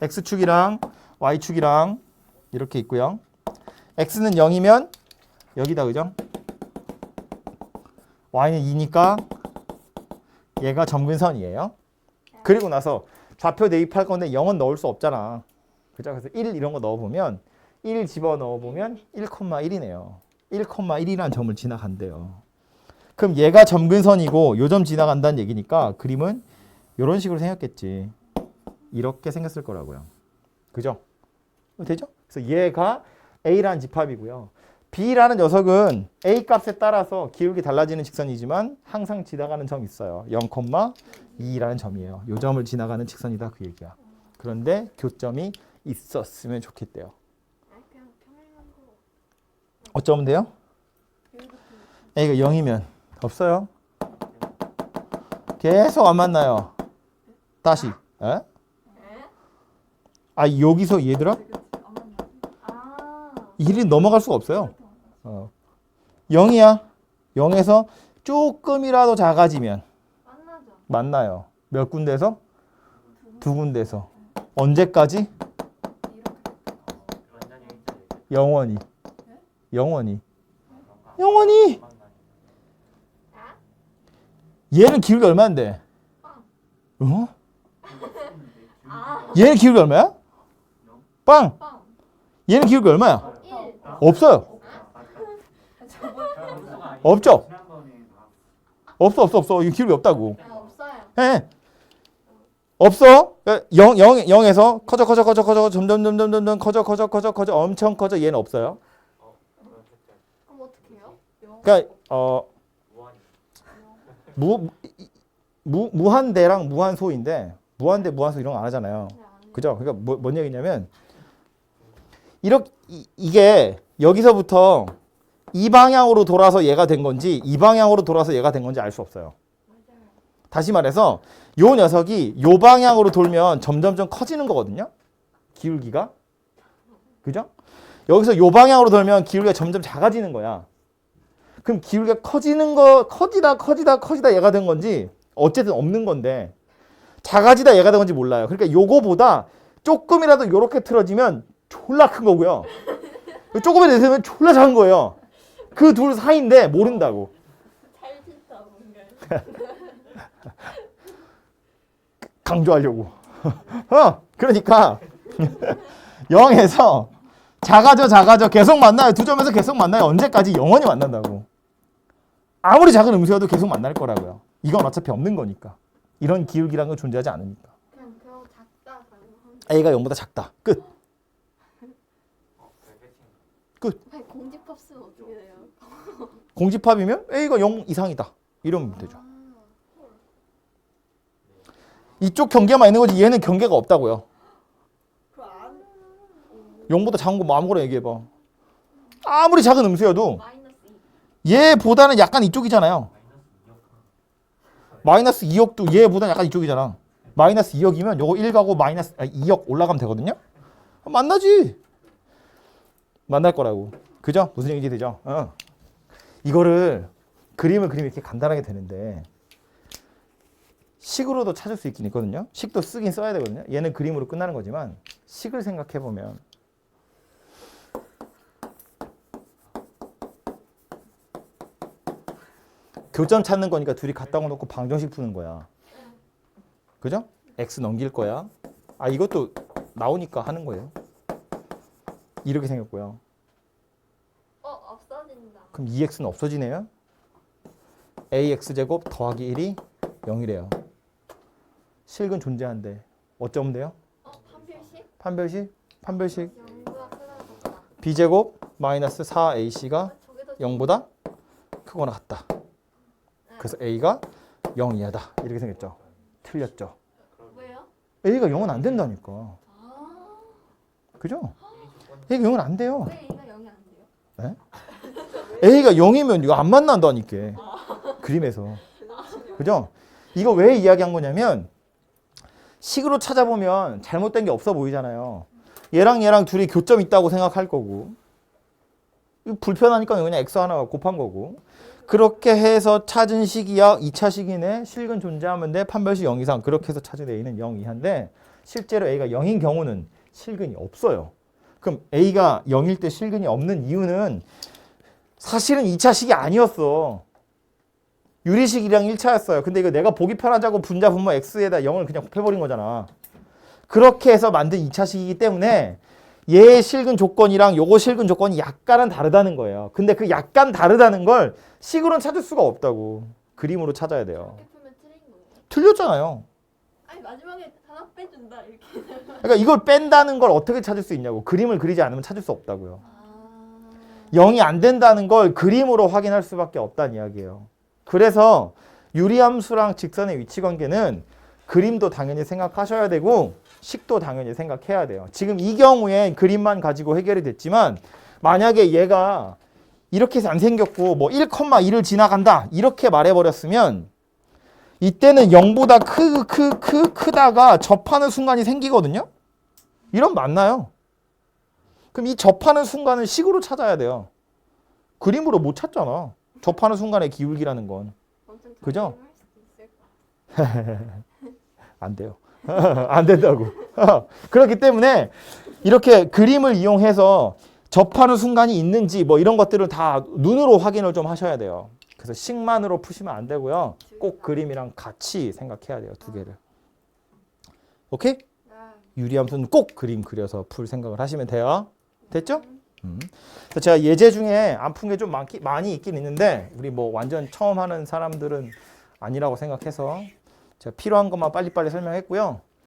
x축이랑 y축이랑 이렇게 있고요. x는 0이면 여기다 그죠? y는 2니까 얘가 점근선이에요. 그리고 나서 좌표 대입할 건데 0은 넣을 수 없잖아. 그죠? 그래서 1 이런 거 넣어보면 1 집어넣어보면 1,1이네요. 1,1이라는 점을 지나간대요. 그럼 얘가 점근선이고 요 점 지나간다는 얘기니까 그림은 이런 식으로 생겼겠지. 이렇게 생겼을 거라고요. 그죠? 되죠? 그래서 얘가 A라는 집합이고요. B라는 녀석은 A 값에 따라서 기울기 달라지는 직선이지만 항상 지나가는 점이 있어요. 0,2라는 점이에요. 요 점을 지나가는 직선이다 그 얘기야. 그런데 교점이 있었으면 좋겠대요. 그냥 평행한 거 어쩌면 돼요? A가 0이면 없어요. 계속 안 만나요. 다시. 에? 아 여기서 얘들아? 아 1이 넘어갈 수가 없어요. 0이야. 0에서 조금이라도 작아지면 만나죠. 만나요. 몇 군데서? 두 군데서. 언제까지? 완전히 일자리 영원히. 영원히. 영원히. 얘는 기울기 얼마인데? 어? 얘는 기울기 얼마야? 빵. 빵 얘는 기울기 얼마야? 1 없어요. 없죠? 지난번에 없어. 이 기울기 없다고. 없어요. 예. 없어. 0에서 커져 점점 커져 엄청 커져 얘는 없어요. 그럼 어떻게 해요? 그러니까 무한히 무한대랑 무한소인데 무한대 무한소 이런 거 안 하잖아요. 그냥 안 그죠? 그러니까 뭔 얘기냐면 이렇게 이게 여기서부터 이 방향으로 돌아서 얘가 된 건지 이 방향으로 돌아서 얘가 된 건지 알 수 없어요. 맞아요. 다시 말해서 요 녀석이 요 방향으로 돌면 점점점 커지는 거거든요. 기울기가. 그죠? 여기서 요 방향으로 돌면 기울기가 점점 작아지는 거야. 그럼 기울기가 커지는 거 커지다 얘가 된 건지 어쨌든 없는 건데 작아지다 얘가 된 건지 몰라요. 그러니까 요거보다 조금이라도 요렇게 틀어지면 졸라 큰 거고요. 조금이라도 되면 졸라 작은 거예요. 그 둘 사이인데 모른다고. 잘 진짜 뭔가. 강조하려고. 그러니까 0에서 작아져 계속 만나요. 두 점에서 계속 만나요. 언제까지? 영원히 만난다고. 아무리 작은 음수여도 계속 만날 거라고요. 이건 어차피 없는 거니까. 이런 기울기라는 건 존재하지 않으니까. 그냥 그거 작다 가능한. A가 0보다 작다. 끝. 아니 공집합 쓰면 어떻게 돼요? 공집합이면 A가 0 이상이다. 이러면 되죠. 이쪽 경계만 있는 거지 얘는 경계가 없다고요. 0보다 작은 거 뭐 아무거나 얘기해봐. 아무리 작은 음수여도 마이너스 2. 얘보다는 약간 이쪽이잖아요. 마이너스 2억도 얘보다는 약간 이쪽이잖아. 마이너스 2억이면 요거 1 가고 마이너스 2억 올라가면 되거든요. 만나지. 만날 거라고. 그죠? 무슨 얘기인지 되죠? 이거를 그림을 그리면 이렇게 간단하게 되는데 식으로도 찾을 수 있긴 있거든요. 식도 쓰긴 써야 되거든요. 얘는 그림으로 끝나는 거지만 식을 생각해 보면 교점 찾는 거니까 둘이 갖다 놓고 방정식 푸는 거야. 그죠? x 넘길 거야. 아, 이것도 나오니까 하는 거예요. 이렇게 생겼고요. 없어진다. 그럼 2x는 없어지네요. ax제곱 더하기 1이 0이래요. 식은 존재한데 어쩌면 돼요? 판별식? 판별식 0보다 크다는 거다. b제곱 마이너스 4ac가 저게 더 0보다 크거나 같다. 그래서 a가 0 이하다. 이렇게 생겼죠. 틀렸죠. 왜요? a가 0은 안 된다니까. 아, 그죠? a가 0은 안 돼요. 왜 A가 0이 안 돼요? a가 0이면 이거 안 만난다니까. 그림에서. 그죠? 이거 왜 이야기한 거냐면 식으로 찾아보면 잘못된 게 없어 보이잖아요. 얘랑 둘이 교점 있다고 생각할 거고 이거 불편하니까 그냥 x 하나 곱한 거고 그렇게 해서 찾은 식이야 2차 식이네. 실근 존재하면 돼. 판별식 0 이상. 그렇게 해서 찾은 a는 0 이하인데 실제로 a가 0인 경우는 실근이 없어요. 그럼 a가 0일 때 실근이 없는 이유는 사실은 2차 식이 아니었어. 유리식이랑 1차였어요. 근데 이거 내가 보기 편하자고 분자 분모 x에다 0을 그냥 곱해버린 거잖아. 그렇게 해서 만든 2차 식이기 때문에 얘의 실근 조건이랑 요거 실근 조건이 약간은 다르다는 거예요. 근데 그 약간 다르다는 걸 식으로는 찾을 수가 없다고. 그림으로 찾아야 돼요. 이렇게 풀면 틀린 거예요. 틀렸잖아요. 아니 마지막에 하나 빼준다 이렇게. 그러니까 이걸 뺀다는 걸 어떻게 찾을 수 있냐고. 그림을 그리지 않으면 찾을 수 없다고요. 아, 0이 안 된다는 걸 그림으로 확인할 수밖에 없다는 이야기예요. 그래서 유리함수랑 직선의 위치 관계는 그림도 당연히 생각하셔야 되고 식도 당연히 생각해야 돼요. 지금 이 경우에 그림만 가지고 해결이 됐지만 만약에 얘가 이렇게 해서 안 생겼고 뭐 1,1을 지나간다 이렇게 말해버렸으면 이때는 0보다 크다가 접하는 순간이 생기거든요. 이런 맞나요? 그럼 이 접하는 순간을 식으로 찾아야 돼요. 그림으로 못 찾잖아. 접하는 순간의 기울기라는 건. 엄청 그죠? 할 수도 있을 것 안 돼요. 안 된다고. 그렇기 때문에 이렇게 그림을 이용해서 접하는 순간이 있는지 뭐 이런 것들을 다 눈으로 확인을 좀 하셔야 돼요. 그래서 식만으로 푸시면 안 되고요. 꼭 그림이랑 같이 생각해야 돼요. 두 개를. 오케이? 같아요. 유리함수는 꼭 그림 그려서 풀 생각을 하시면 돼요. 됐죠? 그래서 제가 예제 중에 안 푼 게 좀 많이 있긴 있는데 우리 뭐 완전 처음 하는 사람들은 아니라고 생각해서 제가 필요한 것만 빨리빨리 설명했고요.